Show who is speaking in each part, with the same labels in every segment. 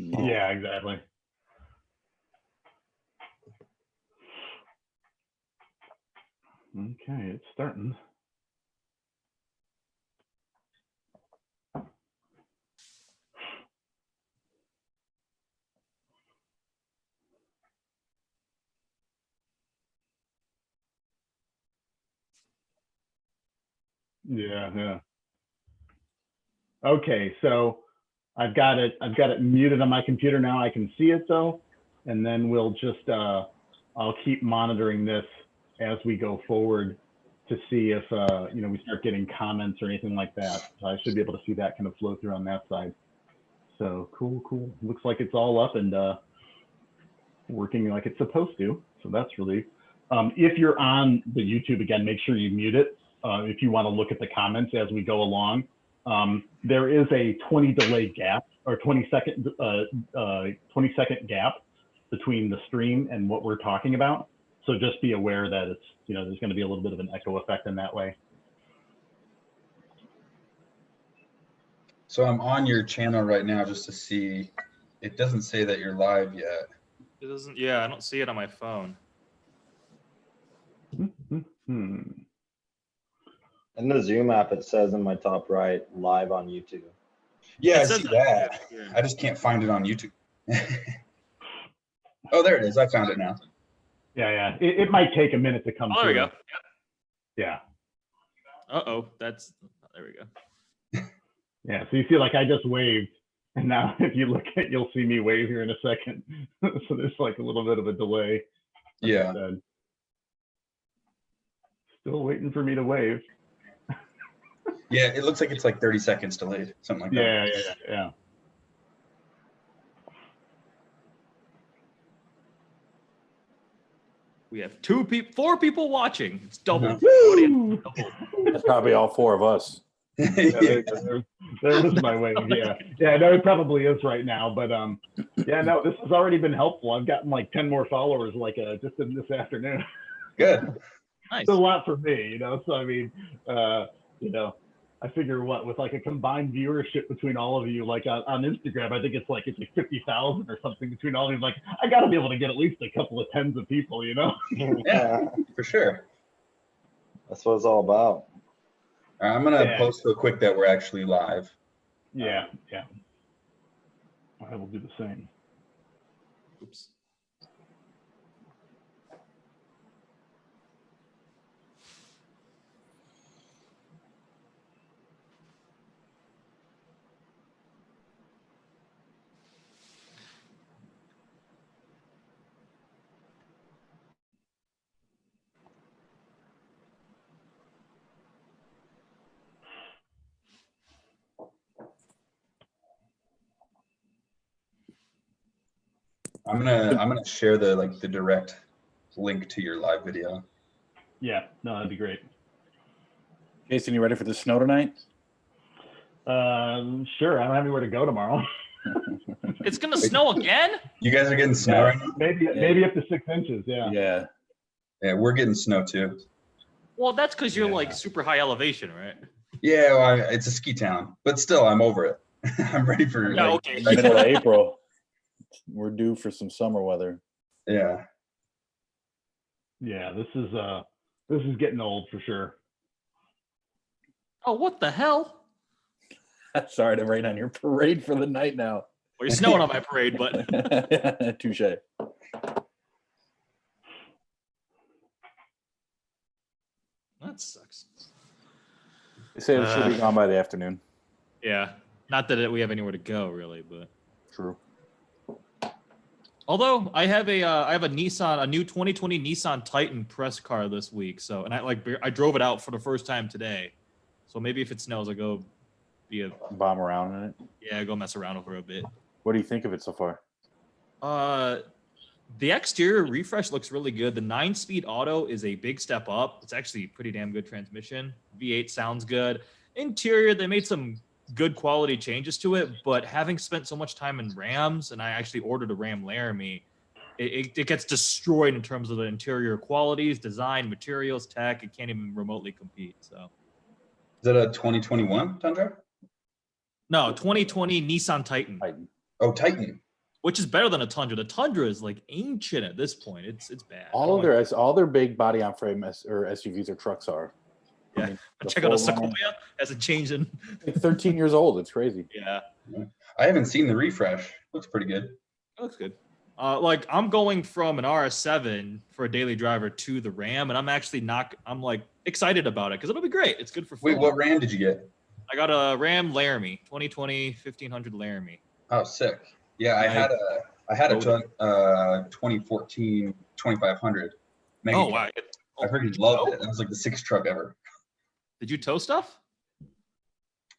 Speaker 1: Yeah, exactly. Okay, it's starting. Yeah. Okay, so I've got it muted on my computer now. I can see it though. And then we'll just, I'll keep monitoring this as we go forward to see if, we start getting comments or anything like that. So I should be able to see that kind of flow through on that side. So cool. Looks like it's all up and working like it's supposed to. So that's really, if you're on the YouTube again, make sure you mute it. If you want to look at the comments as we go along. There is a 20 delay gap or 20-second gap between the stream and what we're talking about. So just be aware that it's, there's going to be a little bit of an echo effect in that way.
Speaker 2: So I'm on your channel right now just to see. It doesn't say that you're live yet.
Speaker 3: It doesn't. Yeah, I don't see it on my phone.
Speaker 4: In the Zoom app, it says in my top right, live on YouTube.
Speaker 2: Yeah, I see that. Yeah. I just can't find it on YouTube. Oh, there it is. I found it now.
Speaker 1: Yeah. It might take a minute to come through.
Speaker 3: There we go.
Speaker 1: Yeah.
Speaker 3: Uh-oh. There we go.
Speaker 1: Yeah, so you see like I just waved. And now if you look at, you'll see me wave here in a second. So there's like a little bit of a delay.
Speaker 2: Yeah.
Speaker 1: Still waiting for me to wave.
Speaker 2: Yeah, it looks like it's like 30 seconds delayed, something like that.
Speaker 1: Yeah.
Speaker 3: We have 4 people watching. It's double.
Speaker 1: Woo!
Speaker 5: That's probably all 4 of us.
Speaker 1: There was my wave. Yeah. No, it probably is right now. But yeah, no, this has already been helpful. I've gotten like 10 more followers like just in this afternoon.
Speaker 2: Good.
Speaker 3: Nice.
Speaker 1: It's a lot for me, So I mean, I figure with like a combined viewership between all of you, like on Instagram, I think it's like 50,000 or something between all of you. Like I got to be able to get at least a couple of tens of people,
Speaker 2: Yeah, for sure.
Speaker 4: That's what it's all about.
Speaker 2: I'm gonna post real quick that we're actually live.
Speaker 1: Yeah. I will do the same.
Speaker 3: Oops.
Speaker 2: I'm gonna share the direct link to your live video.
Speaker 1: Yeah, no, that'd be great.
Speaker 5: Jason, you ready for the snow tonight?
Speaker 1: Sure. I don't have anywhere to go tomorrow.
Speaker 3: It's gonna snow again?
Speaker 2: You guys are getting snow right now?
Speaker 1: Maybe up to 6 inches.
Speaker 5: Yeah.
Speaker 2: Yeah, we're getting snow too.
Speaker 3: Well, that's because you're like super high elevation, right?
Speaker 2: Yeah, well, it's a ski town, but still, I'm over it. I'm ready for
Speaker 5: Middle of April. We're due for some summer weather.
Speaker 2: Yeah.
Speaker 1: Yeah, this is getting old for sure.
Speaker 3: Oh, what the hell?
Speaker 5: Sorry to rain on your parade for the night now.
Speaker 3: Well, you're snowing on my parade, but
Speaker 5: touche.
Speaker 3: That sucks.
Speaker 5: They say it should be gone by the afternoon.
Speaker 3: Yeah, not that we have anywhere to go, really, but
Speaker 5: true.
Speaker 3: Although I have a new 2020 Nissan Titan press car this week, so I drove it out for the first time today, so maybe if it snows, I'll go
Speaker 5: bomb around in it.
Speaker 3: Yeah, go mess around over a bit.
Speaker 5: What do you think of it so far?
Speaker 3: The exterior refresh looks really good. The 9-speed auto is a big step up. It's actually pretty damn good transmission. V8 sounds good. Interior, they made some good quality changes to it, but having spent so much time in Rams, and I actually ordered a Ram Laramie, it gets destroyed in terms of the interior qualities, design, materials, tech. It can't even remotely compete. So,
Speaker 2: is that a 2021 Tundra?
Speaker 3: No, 2020 Nissan Titan.
Speaker 2: Oh, Titan.
Speaker 3: which is better than a Tundra. The Tundra is like ancient at this point. It's bad.
Speaker 5: All their big body on frame or SUVs or trucks are.
Speaker 3: Yeah.
Speaker 5: I mean, the
Speaker 3: Check out a
Speaker 5: 4Runner,
Speaker 3: Sequoia. Hasn't changed in.
Speaker 5: like 13 years old. It's crazy.
Speaker 3: Yeah.
Speaker 2: I haven't seen the refresh. Looks pretty good.
Speaker 3: That looks good. Like I'm going from an RS7 for a daily driver to the Ram, and I'm actually I'm like excited about it because it'll be great. It's good for fun.
Speaker 2: Wait, what Ram did you get?
Speaker 3: I got a Ram Laramie, 2020 1500 Laramie.
Speaker 2: Oh, sick. Yeah, I had a 2014 2500. Mega
Speaker 3: Oh
Speaker 2: Cab.
Speaker 3: wow!
Speaker 2: I freaking loved it. That was like the sickest truck ever.
Speaker 3: Did you tow stuff?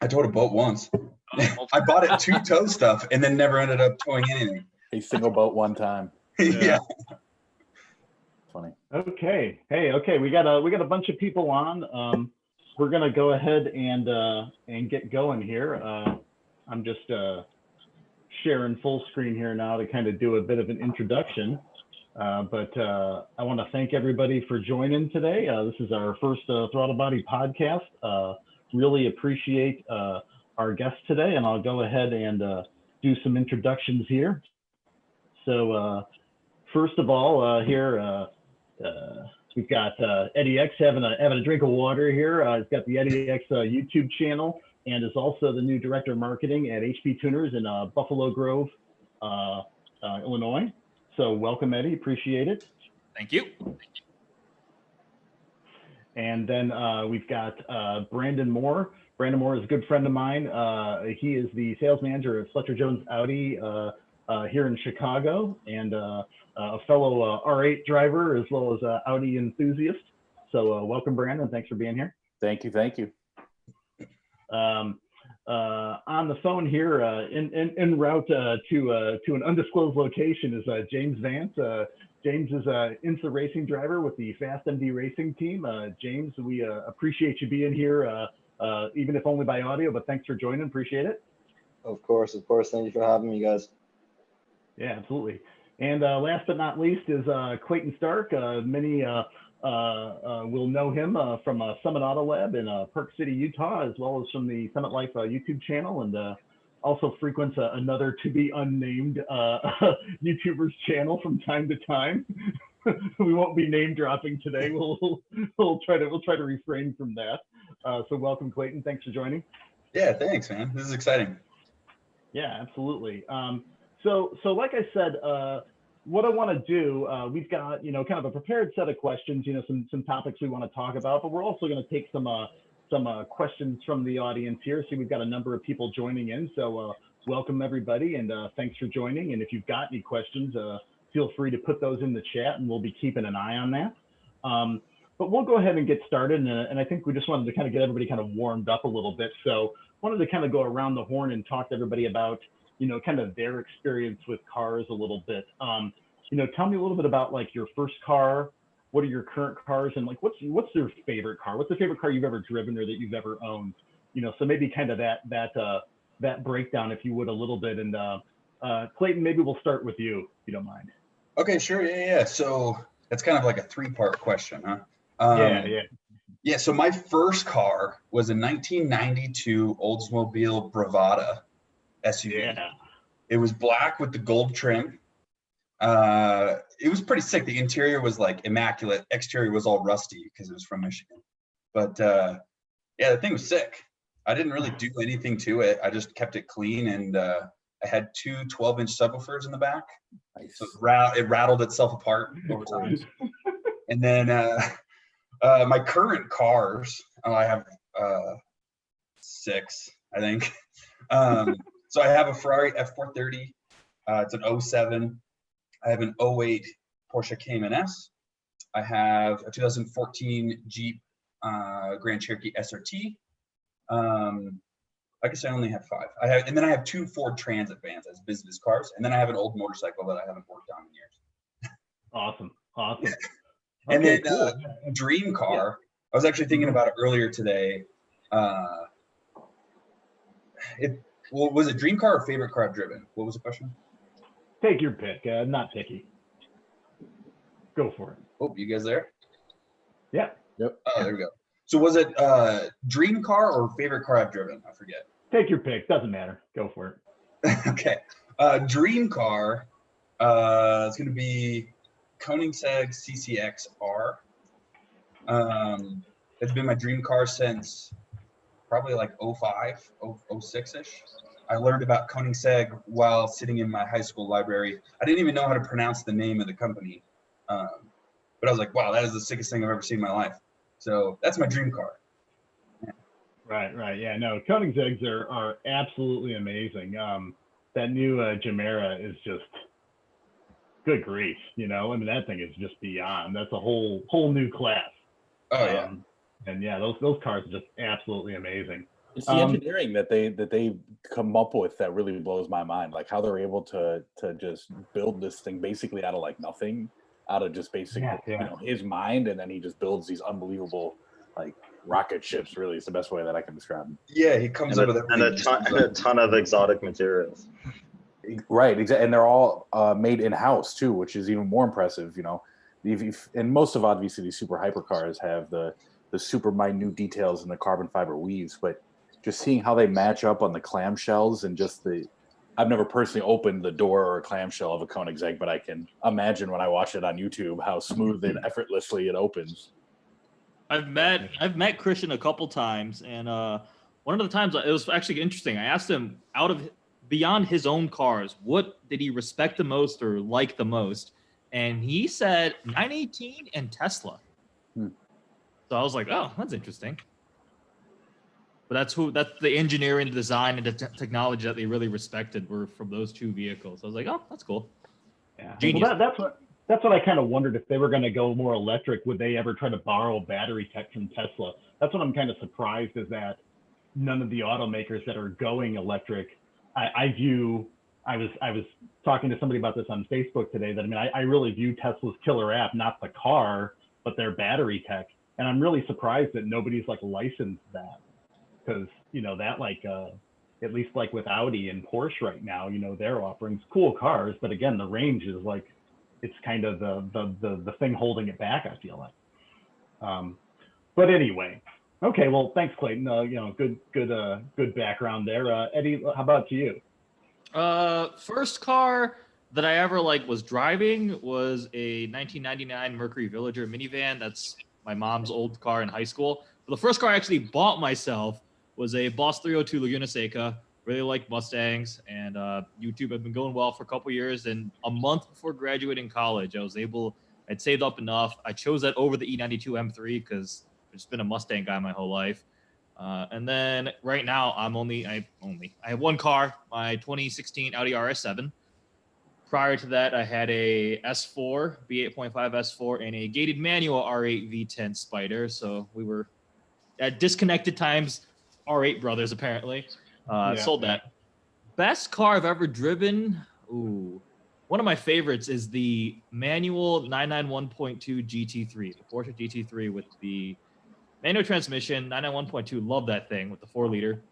Speaker 2: I towed a boat once.
Speaker 3: Oh,
Speaker 2: I bought it to tow stuff and then never ended up towing anything.
Speaker 5: A single boat one time.
Speaker 2: Yeah.
Speaker 5: Funny.
Speaker 1: Okay. Hey, okay. We got a bunch of people on. We're gonna go ahead and get going here. I'm just sharing full screen here now to kind of do a bit of an introduction. But I want to thank everybody for joining today. This is our first Throttle Body podcast. Really appreciate our guests today, and I'll go ahead and do some introductions here. So first of all, here we've got EddieX having a drink of water here. He's got the EddieX YouTube channel and is also the new director of marketing at HP Tuners in Buffalo Grove, Illinois. So welcome, Eddie. Appreciate it.
Speaker 3: Thank you.
Speaker 1: And then we've got Brandon Moore. Brandon Moore is a good friend of mine. He is the sales manager of Fletcher Jones Audi here in Chicago, and a fellow R8 driver as well as Audi enthusiast. So welcome, Brandon. Thanks for being here.
Speaker 5: Thank you.
Speaker 1: On the phone here, en route to an undisclosed location is James Vance. James is an IMSA racing driver with the Fast MD Racing team. James, we appreciate you being here, even if only by audio, but thanks for joining. Appreciate it.
Speaker 4: Of course. Thank you for having me, guys.
Speaker 1: Yeah, absolutely. And last but not least is Clayton Stark. Many will know him from Summit Auto Lab in Park City, Utah, as well as from the Summit Life YouTube channel, and also frequents another to be unnamed YouTuber's channel from time to time. We won't be name dropping today. We'll try to refrain from that. So welcome, Clayton. Thanks for joining.
Speaker 2: Yeah, thanks, man. This is exciting.
Speaker 1: Yeah, absolutely. So like I said, what I want to do, we've got, kind of a prepared set of questions, some topics we want to talk about, but we're also going to take some questions from the audience here. So we've got a number of people joining in. So welcome everybody, and thanks for joining. And if you've got any questions, feel free to put those in the chat, and we'll be keeping an eye on that. But we'll go ahead and get started. And I think we just wanted to kind of get everybody kind of warmed up a little bit. So wanted to kind of go around the horn and talk to everybody about, kind of their experience with cars a little bit. Tell me a little bit about like your first car. What are your current cars, and like what's your favorite car? What's the favorite car you've ever driven or that you've ever owned? So maybe kind of that breakdown, if you would, a little bit. And Clayton, maybe we'll start with you, if you don't mind.
Speaker 2: Okay, sure. Yeah. So that's kind of like a three-part question, huh? Yeah. So my first car was a 1992 Oldsmobile Bravada SUV.
Speaker 1: Yeah.
Speaker 2: It was black with the gold trim. It was pretty sick. The interior was like immaculate. Exterior was all rusty because it was from Michigan. But yeah, the thing was sick. I didn't really do anything to it. I just kept it clean, and I had two 12-inch subwoofers in the back.
Speaker 5: Nice.
Speaker 2: So it rattled itself apart over time. And then my current cars, I have 6, I think. So I have a Ferrari F430. It's an 07. I have an 08 Porsche Cayman S. I have a 2014 Jeep Grand Cherokee SRT. I guess I only have 5. And then I have 2 Ford Transit vans as business cars, and then I have an old motorcycle that I haven't worked on in years.
Speaker 1: Awesome.
Speaker 2: And
Speaker 1: Okay,
Speaker 2: then
Speaker 1: cool.
Speaker 2: dream car. I was actually thinking about it earlier today. Was it dream car or favorite car I've driven? What was the question?
Speaker 1: Take your pick. Not picky. Go for it.
Speaker 2: Oh, you guys there?
Speaker 1: Yeah.
Speaker 5: Yep.
Speaker 2: Oh, there we go. So was it dream car or favorite car I've driven? I forget.
Speaker 1: Take your pick. Doesn't matter. Go for it.
Speaker 2: Okay. Dream car. It's going to be Koenigsegg CCXR. It's been my dream car since probably like 05, 06-ish. I learned about Koenigsegg while sitting in my high school library. I didn't even know how to pronounce the name of the company. But I was like, wow, that is the sickest thing I've ever seen in my life. So that's my dream car.
Speaker 1: Right. Yeah, no, Koenigsegg's are absolutely amazing. That new Gemera is just good grief, you know. I mean, that thing is just beyond. That's a whole new class.
Speaker 2: Oh yeah.
Speaker 1: And yeah, those cars are just absolutely amazing.
Speaker 5: It's the engineering that they come up with that really blows my mind. Like how they're able to just build this thing basically out of like nothing, out of just basically you know, his mind, and then he just builds these unbelievable like rocket ships. Really, it's the best way that I can describe them.
Speaker 2: Yeah, he comes up with
Speaker 4: a ton of exotic materials.
Speaker 5: Right, exactly, and they're all made in house too, which is even more impressive. You know, and most of obviously these super hypercars have the super minute details in the carbon fiber weaves, but just seeing how they match up on the clamshells and just I've never personally opened the door or a clamshell of a Koenigsegg, but I can imagine when I watch it on YouTube how smooth and effortlessly it opens.
Speaker 3: I've met Christian a couple times, and one of the times it was actually interesting. I asked him beyond his own cars, what did he respect the most or like the most? And he said 918 and Tesla. So I was like, oh, that's interesting. But that's the engineering, the design, and the technology that they really respected were from those two vehicles. I was like, oh, that's cool.
Speaker 1: Yeah.
Speaker 3: Genius.
Speaker 1: Well, that's what I kind of wondered, if they were going to go more electric, would they ever try to borrow battery tech from Tesla? That's what I'm kind of surprised, is that none of the automakers that are going electric, I was talking to somebody about this on Facebook today, that I mean, I really view Tesla's killer app, not the car, but their battery tech. And I'm really surprised that nobody's like licensed that, because, you know, that like, at least like with Audi and Porsche right now, you know, their offerings, cool cars, but again, the range is like, it's kind of the thing holding it back, I feel like. But anyway, okay, well, thanks, Clayton. You know, good background there. Eddie, how about you?
Speaker 3: First car that I ever was driving was a 1999 Mercury Villager minivan. That's my mom's old car in high school. But the first car I actually bought myself was a Boss 302 Laguna Seca. Really like Mustangs, and YouTube had been going well for a couple years. And a month before graduating college, I'd saved up enough. I chose that over the E92 M3 because I've just been a Mustang guy my whole life. And then right now I have one car, my 2016 Audi RS7. Prior to that, I had a S4, V8.5 S4, and a gated manual R8 V10 Spider. So we were at disconnected times, R8 brothers apparently. Sold that. Best car I've ever driven. Ooh, one of my favorites is the manual 991.2 GT3, the Porsche GT3 with the manual transmission, 991.2. Love that thing with the 4-liter.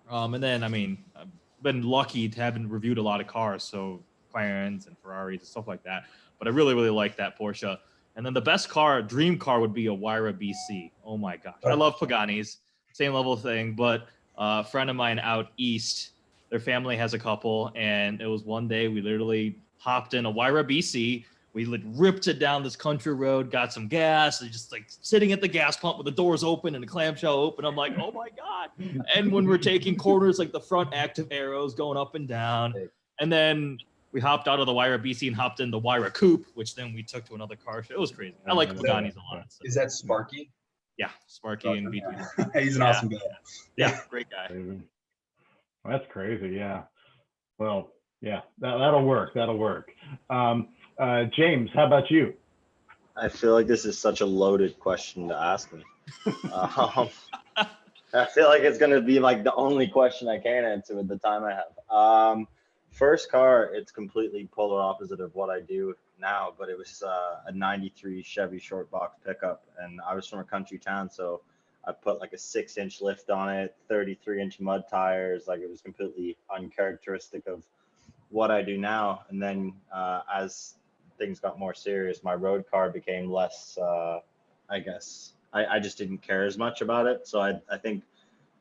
Speaker 3: And then, I mean, I've been lucky to have reviewed a lot of cars, so McLarens and Ferraris and stuff like that. But I really, really like that Porsche. And then the best car, dream car, would be a Huayra BC. Oh my gosh, I love Paganis, same level thing, but. A friend of mine out east, their family has a couple, and it was one day we literally hopped in a Huayra BC. We ripped it down this country road, got some gas, and just sitting at the gas pump with the doors open and the clamshell open. I'm like, oh my God. And when we're taking corners, the front active arrows going up and down. And then we hopped out of the Huayra BC and hopped in the Huayra Coupe, which then we took to another car show. It was crazy. I like Paganis a lot. So.
Speaker 2: Is that Sparky?
Speaker 3: Yeah, Sparky and BT.
Speaker 2: He's an awesome guy.
Speaker 3: Yeah, great guy.
Speaker 1: Well, that's crazy. Yeah. Well, yeah, that'll work. That'll work. James, how about you?
Speaker 4: I feel like this is such a loaded question to ask me. I feel like it's going to be the only question I can answer with the time I have. First car, it's completely polar opposite of what I do now, but it was a 93 Chevy short box pickup, and I was from a country town, so I put a 6-inch lift on it, 33-inch mud tires. It was completely uncharacteristic of what I do now. And then as things got more serious, my road car became less, I guess I just didn't care as much about it. So I think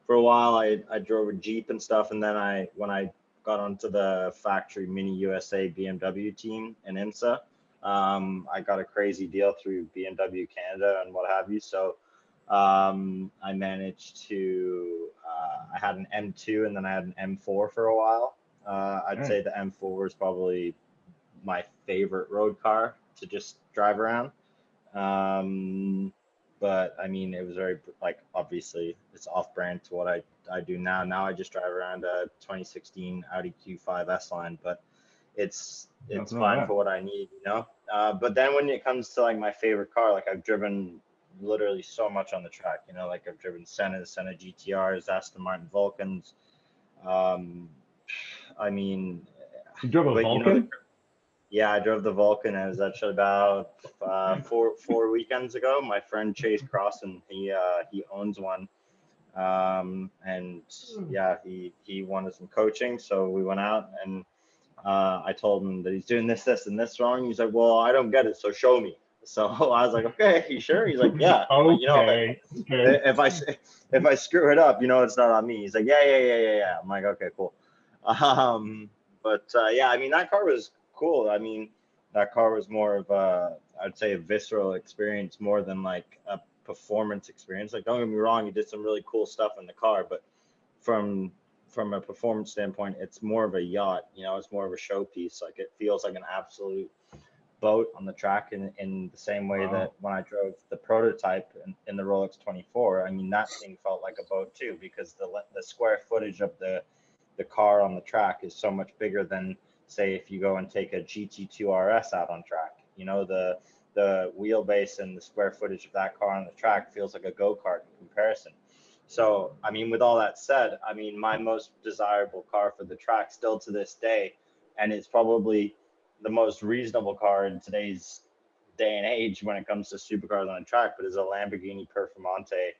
Speaker 4: for a while I drove a Jeep and stuff, and then when I got onto the factory Mini USA BMW team in IMSA. I got a crazy deal through BMW Canada and what have you. So I managed to, I had an M2 and then I had an M4 for a while. I'd say the M4 is probably my favorite road car to just drive around. But I mean, it was very, like, obviously it's off brand to what I do now. Now I just drive around a 2016 Audi Q5 S-Line, but it's fine for what I need, you know? But then when it comes to like my favorite car, like I've driven literally so much on the track, you know, like I've driven Senna GTRs, Aston Martin Vulcans. I mean,
Speaker 1: You drove a
Speaker 4: but,
Speaker 1: Vulcan?
Speaker 4: you know, yeah, I drove the Vulcan. It was actually about four weekends ago. My friend Chase Crossan, he owns one, and yeah, he wanted some coaching, so we went out and I told him that he's doing this, and this wrong. He's like, well, I don't get it, so show me. So I was like, okay, you sure? He's like, yeah.
Speaker 1: Okay.
Speaker 4: But, you know, if I screw it up, you know, it's not on me. He's like, yeah. I'm like, okay, cool. Yeah, I mean, that car was cool. I mean, that car was more of I'd say a visceral experience more than like a performance experience. Like, don't get me wrong, you did some really cool stuff in the car, but from a performance standpoint, it's more of a yacht, you know, it's more of a showpiece. Like, it feels like an absolute boat on the track in the same way that when I drove the prototype in the Rolex 24, I mean, that thing felt like a boat too, because the square footage of the car on the track is so much bigger than, say, if you go and take a GT2 RS out on track. You know, the wheelbase and the square footage of that car on the track feels like a go-kart in comparison. So, I mean, with all that said, I mean, my most desirable car for the track still to this day, and it's probably the most reasonable car in today's day and age when it comes to supercars on the track, but is a Lamborghini Performante.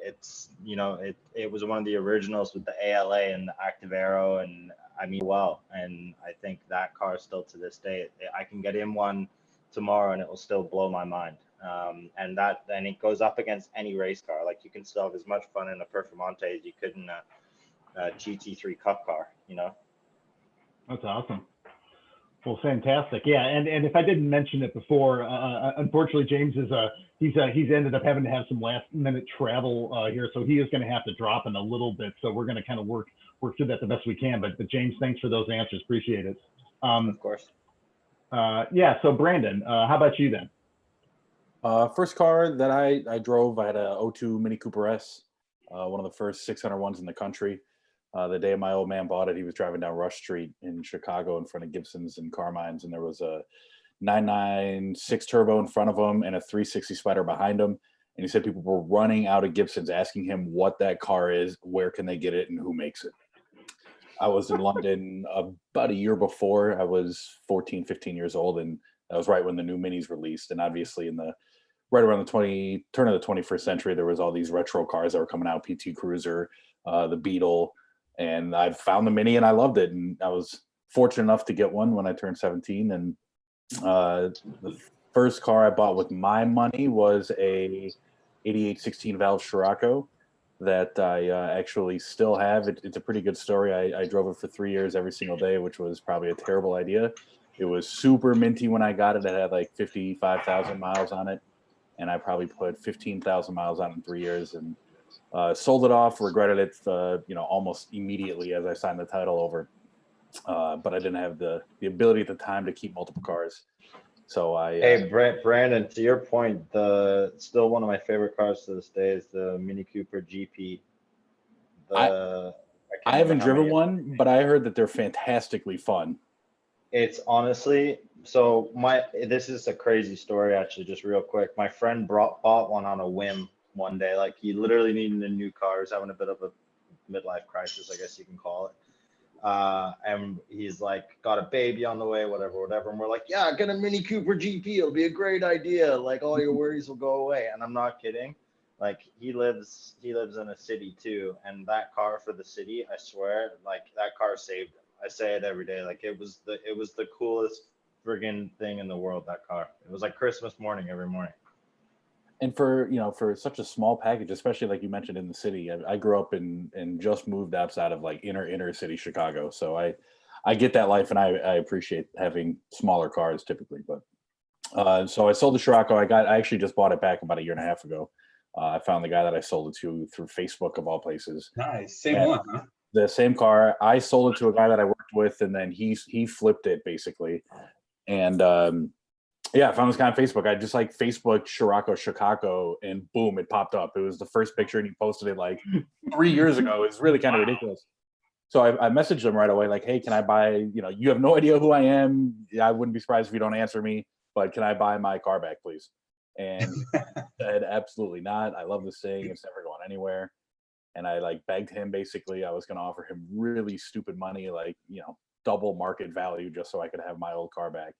Speaker 4: It's, you know, it was one of the originals with the ALA and the Active Aero, and I mean, well, and I think that car still to this day, I can get in one tomorrow and it will still blow my mind. And it goes up against any race car. Like, you can still have as much fun in a Performante as you could in a GT3 Cup car, you know?
Speaker 1: That's awesome. Well, fantastic. Yeah, and if I didn't mention it before, unfortunately, James is he's ended up having to have some last minute travel here, so he is going to have to drop in a little bit. So we're going to kind of work through that the best we can. But James, thanks for those answers. Appreciate it.
Speaker 4: Of course.
Speaker 1: Yeah. So Brandon, how about you then?
Speaker 5: First car that I drove, I had a 02 Mini Cooper S, one of the first 600 ones in the country. The day my old man bought it, he was driving down Rush Street in Chicago in front of Gibson's and Carmine's, and there was a 996 turbo in front of him and a 360 Spider behind him. And he said people were running out of Gibson's asking him what that car is, where can they get it, and who makes it. I was in London about a year before. I was 14, 15 years old, and that was right when the new Minis released. And obviously right around the turn of the 21st century, there was all these retro cars that were coming out, PT Cruiser, the Beetle, and I found the Mini and I loved it. And I was fortunate enough to get one when I turned 17. And the first car I bought with my money was a 88 16 valve Scirocco that I actually still have. It's a pretty good story. I drove it for 3 years every single day, which was probably a terrible idea. It was super minty when I got it. It had like 55,000 miles on it, and I probably put 15,000 miles on it in 3 years, and sold it off, regretted it, almost immediately as I signed the title over. But I didn't have the ability at the time to keep multiple cars. So
Speaker 4: Hey, Brandon, to your point, still one of my favorite cars to this day is the Mini Cooper GP.
Speaker 5: I haven't driven one, but I heard that they're fantastically fun.
Speaker 4: It's honestly, this is a crazy story, actually, just real quick. My friend bought one on a whim one day. Like, he literally needed a new car. He was having a bit of a midlife crisis, I guess you can call it. And he's like, got a baby on the way, whatever. And we're like, yeah, get a Mini Cooper GP. It'll be a great idea. Like, all your worries will go away. And I'm not kidding. Like, he lives in a city too. And that car for the city, I swear, like, that car saved him. I say it every day. Like, it was the coolest friggin' thing in the world, that car. It was like Christmas morning every morning.
Speaker 5: And for such a small package, especially like you mentioned in the city, I grew up and just moved outside of like inner city Chicago. So I get that life, and I appreciate having smaller cars typically. But so I sold the Scirocco. I actually just bought it back about a year and a half ago. I found the guy that I sold it to through Facebook of all places.
Speaker 2: Nice. Same
Speaker 5: And
Speaker 2: one, huh?
Speaker 5: the same car. I sold it to a guy that I worked with, and then he flipped it basically. And yeah, I found this guy on Facebook. I just like Facebook Scirocco Chicago, and boom, it popped up. It was the first picture, and he posted it like 3 years ago. It's really kind of ridiculous. So I messaged him right away, like, hey, can I buy, you have no idea who I am. I wouldn't be surprised if you don't answer me, but can I buy my car back, please? And he said, absolutely not. I love this thing. It's never going anywhere. And I like begged him, basically. I was going to offer him really stupid money, like, double market value, just so I could have my old car back.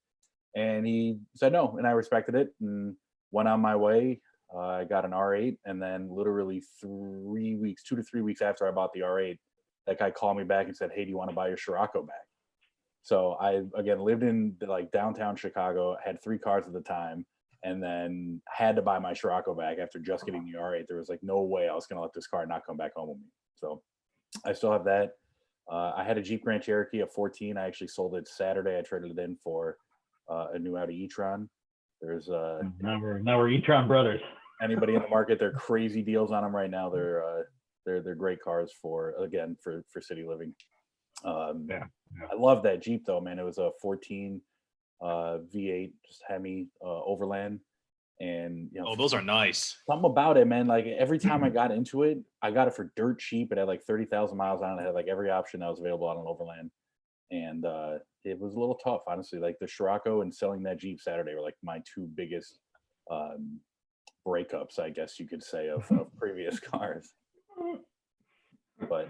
Speaker 5: And he said no, and I respected it and went on my way. I got an R8, and then literally 2 to 3 weeks after I bought the R8, that guy called me back and said, hey, do you want to buy your Scirocco back? So I, again, lived in like downtown Chicago, had 3 cars at the time, and then had to buy my Scirocco back after just getting the R8. There was like no way I was going to let this car not come back home with me. So I still have that. I had a Jeep Grand Cherokee at 14. I actually sold it Saturday. I traded it in for a new Audi e-tron. There's
Speaker 1: now we're e-tron brothers.
Speaker 5: Anybody in the market, they're crazy deals on them right now. They're great cars for city living.
Speaker 1: Yeah.
Speaker 5: I love that Jeep though, man. It was a 14 V8 just Hemi Overland, and
Speaker 3: those are nice.
Speaker 5: something about it, man. Like every time I got into it, I got it for dirt cheap. It had like 30,000 miles on it. It had like every option that was available on an Overland, and it was a little tough, honestly. Like the Scirocco and selling that Jeep Saturday were like my 2 biggest breakups, I guess you could say, of previous cars. But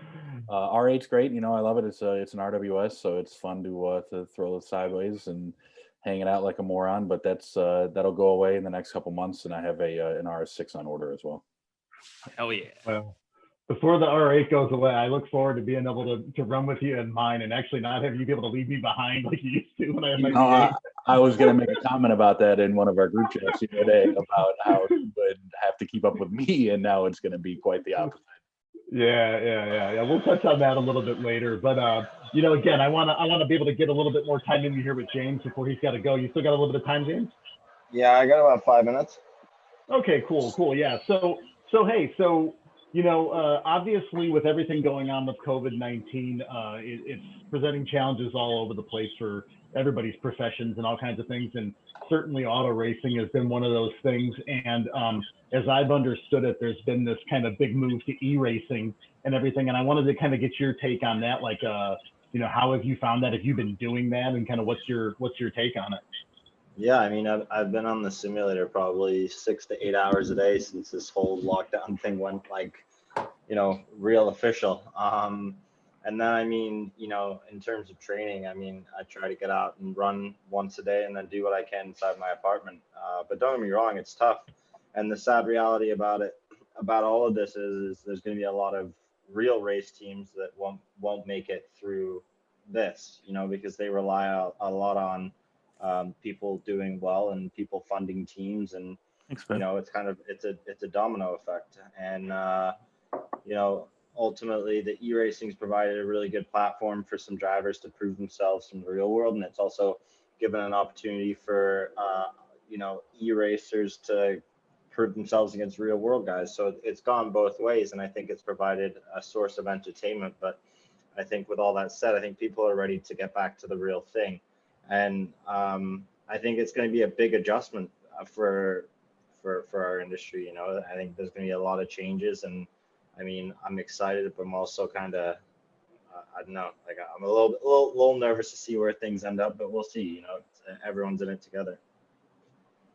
Speaker 5: R8's great. I love it. It's an RWS, so it's fun to throw it sideways and hang it out like a moron. But that'll go away in the next couple months, and I have an RS6 on order as well.
Speaker 3: Hell yeah.
Speaker 1: Well, before the R8 goes away, I look forward to being able to run with you in mine and actually not have you be able to leave me behind like you used to when I had my V8.
Speaker 5: I was going to make a comment about that in one of our group chats the other day about how you would have to keep up with me, and now it's going to be quite the opposite.
Speaker 1: Yeah. We'll touch on that a little bit later. But again, I wanna be able to get a little bit more time in here with James before he's got to go. You still got a little bit of time, James?
Speaker 4: Yeah, I got about 5 minutes.
Speaker 1: Okay, cool. Yeah. So hey, obviously with everything going on with COVID-19, it's presenting challenges all over the place for everybody's professions and all kinds of things. And certainly auto racing has been one of those things. And as I've understood it, there's been this kind of big move to e-racing and everything. And I wanted to kind of get your take on that. Like, how have you found that? Have you been doing that? And kind of what's your take on it?
Speaker 4: Yeah, I mean, I've been on the simulator probably 6 to 8 hours a day since this whole lockdown thing went real official. And then, I mean, in terms of training, I mean, I try to get out and run once a day and then do what I can inside my apartment. But don't get me wrong, it's tough. And the sad reality about all of this is there's going to be a lot of real race teams that won't make it through this, because they rely a lot on people doing well and people funding teams, and it's kind of it's a domino effect. And ultimately the e-racing's provided a really good platform for some drivers to prove themselves from the real world, and it's also given an opportunity for e-racers to prove themselves against real world guys. So it's gone both ways, and I think it's provided a source of entertainment. But I think with all that said, I think people are ready to get back to the real thing. And I think it's going to be a big adjustment for our industry. I think there's going to be a lot of changes, and I mean, I'm excited, but I'm also kind of, I don't know, like I'm a little nervous to see where things end up, but we'll see. Everyone's in it together.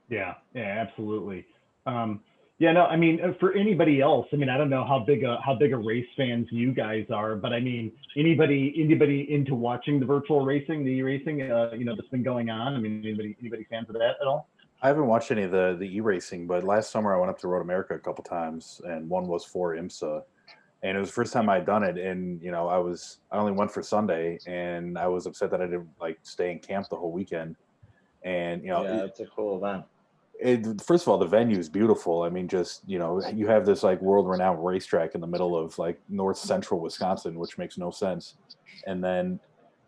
Speaker 1: Yeah, absolutely. I mean, for anybody else, I mean, I don't know how big a race fans you guys are, but I mean, anybody into watching the virtual racing, the e-racing, that's been going on? I mean, anybody fans of that at all?
Speaker 5: I haven't watched any of the e-racing, but last summer I went up to Road America a couple times, and one was for IMSA, and it was the first time I'd done it. And I only went for Sunday, and I was upset that I didn't stay in camp the whole weekend. And
Speaker 4: yeah, it's a cool event.
Speaker 5: First of all, the venue is beautiful. I mean, just, you know, you have this like world-renowned racetrack in the middle of like north central Wisconsin, which makes no sense. And then,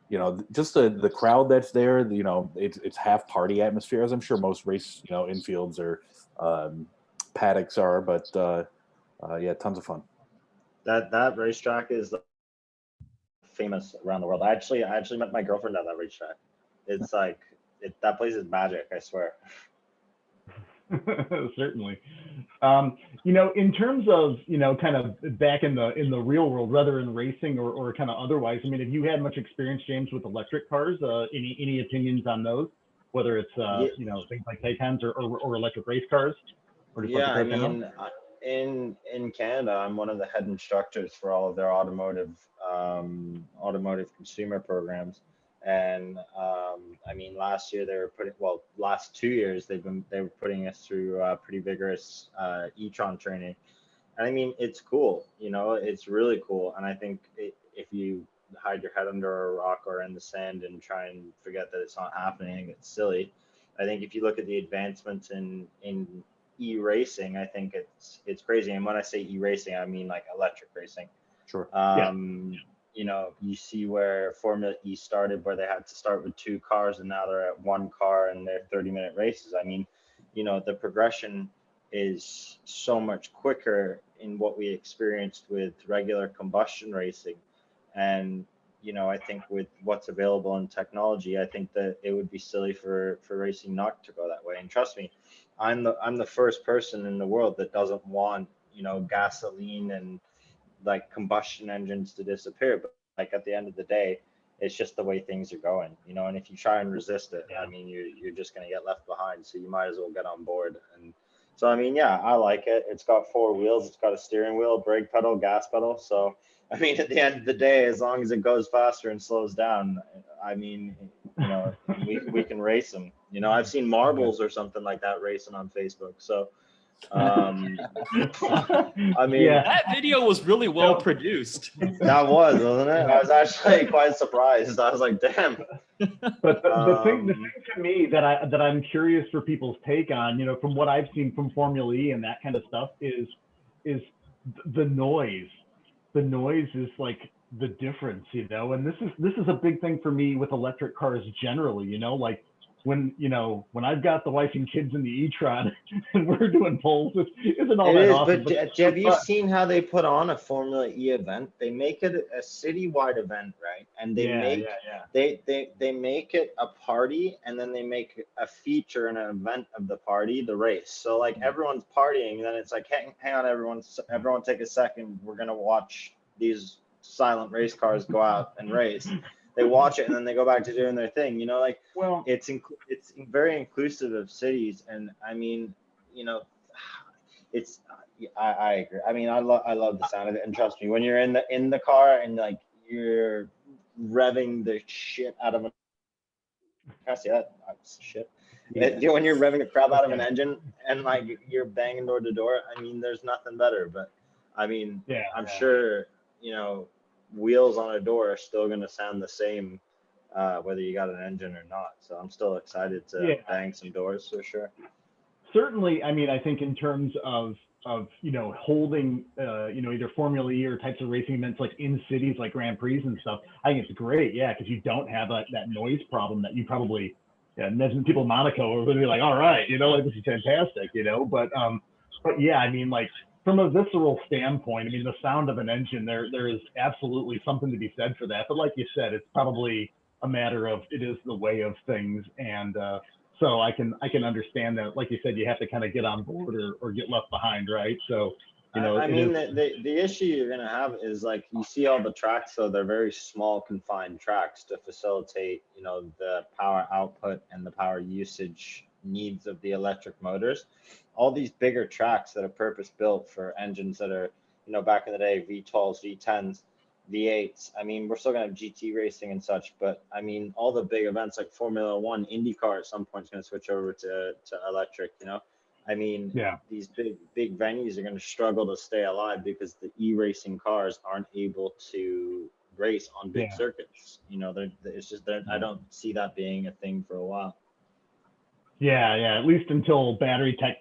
Speaker 5: you know, just the crowd that's there, you know, it's half party atmosphere, as I'm sure most race, you know, infields or paddocks are. But yeah, tons of fun.
Speaker 4: That racetrack is famous around the world. I actually met my girlfriend at that racetrack. It's like that place is magic, I swear.
Speaker 1: Certainly. You know, in terms of, you know, kind of back in the real world, whether in racing or kind of otherwise, I mean, have you had much experience, James, with electric cars? Any opinions on those? Whether it's you know, things like Taycans or electric race cars, or just
Speaker 4: Yeah, I
Speaker 1: electric cars
Speaker 4: mean, in Canada, I'm one of the head instructors for all of their automotive consumer programs. And I mean, last year they were last 2 years they were putting us through pretty vigorous e-tron training. And I mean, it's cool, you know, it's really cool. And I think if you hide your head under a rock or in the sand and try and forget that it's not happening, it's silly. I think if you look at the advancements in e-racing, I think it's crazy. And when I say e-racing, I mean like electric racing.
Speaker 5: Sure.
Speaker 4: You know, you see where Formula E started, where they had to start with 2 cars, and now they're at 1 car and they're 30-minute races. I mean, you know, the progression is so much quicker in what we experienced with regular combustion racing. And, you know, I think with what's available in technology, I think that it would be silly for racing not to go that way. And trust me, I'm the first person in the world that doesn't want, you know, gasoline and like combustion engines to disappear. But like at the end of the day, it's just the way things are going, you know. And if you try and resist it, I mean, you're just going to get left behind. So you might as well get on board. And so, I mean, yeah, I like it. It's got 4 wheels. It's got a steering wheel, brake pedal, gas pedal. So, I mean, at the end of the day, as long as it goes faster and slows down, I mean, you know, we can race them. You know, I've seen marbles or something like that racing on Facebook. So, I mean,
Speaker 3: That video was really well produced.
Speaker 4: that wasn't it? I was actually quite surprised. I was like, damn.
Speaker 1: But the thing to me that I'm curious for people's take on, you know, from what I've seen from Formula E and that kind of stuff is the noise. The noise is like the difference, you know. And this is a big thing for me with electric cars generally, you know, like when I've got the wife and kids in the e-tron and we're doing polls, it isn't all that awesome.
Speaker 4: But have you seen how they put on a Formula E event? They make it a citywide event, right? And they they make it a party, and then they make a feature and an event of the party, the race. So like everyone's partying, and then it's like, hang on, everyone take a second. We're gonna watch these silent race cars go out and race. They watch it and then they go back to doing their thing, you know, like, well, it's very inclusive of cities. And I mean, you know, I agree. I mean, I love the sound of it. And trust me, when you're in the car and like you're revving the shit out of can I say that? Shit. Yeah. When you're revving the crap out of an engine and like you're banging door to door, I mean, there's nothing better. But I mean, I'm sure, you know, wheels on a door are still going to sound the same whether you got an engine or not. So I'm still excited to bang some doors for sure.
Speaker 1: Certainly. I mean, I think in terms of you know, holding you know, either Formula E or types of racing events like in cities like Grand Prix and stuff, I think it's great. Yeah, because you don't have that noise problem that you probably imagine people in Monaco are going to be like, all right, you know, like this is fantastic, you know. But yeah, I mean, like, from a visceral standpoint, I mean, the sound of an engine, there is absolutely something to be said for that. But like you said, it's probably a matter of, it is the way of things. And so I can understand that, like you said, you have to kind of get on board or get left behind, right? So, you know,
Speaker 4: I mean, the issue you're going to have is like, you see all the tracks, so they're very small, confined tracks to facilitate, you know, the power output and the power usage needs of the electric motors. All these bigger tracks that are purpose built for engines that are, you know, back in the day, V12s, V10s, V8s. I mean, we're still gonna have GT racing and such, but I mean, all the big events like Formula One, IndyCar at some point is going to switch over to electric, you know. I mean, these big venues are going to struggle to stay alive because the e-racing cars aren't able to race on big circuits. You know, it's just I don't see that being a thing for a while.
Speaker 1: Yeah. At least until battery tech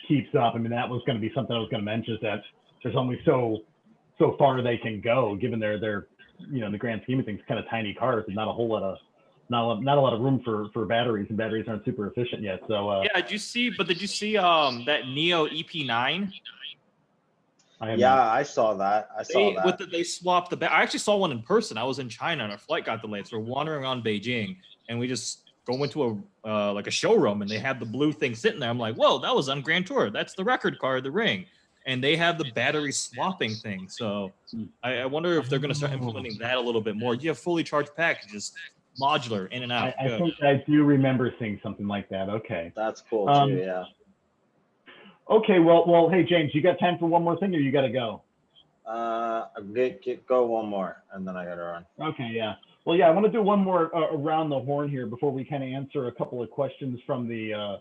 Speaker 1: keeps up. I mean, that was going to be something I was going to mention, is that there's only so far they can go, given their in the grand scheme of things, kind of tiny cars, and not a lot of room for batteries, and batteries aren't super efficient yet. So
Speaker 3: yeah, did you see that Neo EP9?
Speaker 4: I saw that.
Speaker 3: They swapped I actually saw one in person. I was in China and our flight got delayed, so we're wandering around Beijing, and we just go into a showroom, and they had the blue thing sitting there. I'm like, whoa, that was on Grand Tour. That's the record car, the Ring. And they have the battery swapping thing. So I wonder if they're going to start implementing that a little bit more. You have fully charged packages, modular, in and out.
Speaker 1: I think I do remember seeing something like that. Okay.
Speaker 4: That's cool too. Yeah.
Speaker 1: Okay. Well. Hey, James, you got time for one more thing, or you got to go?
Speaker 4: Go one more, and then I got to run.
Speaker 1: Okay. Yeah. Well, yeah. I want to do one more around the horn here before we kind of answer a couple of questions from the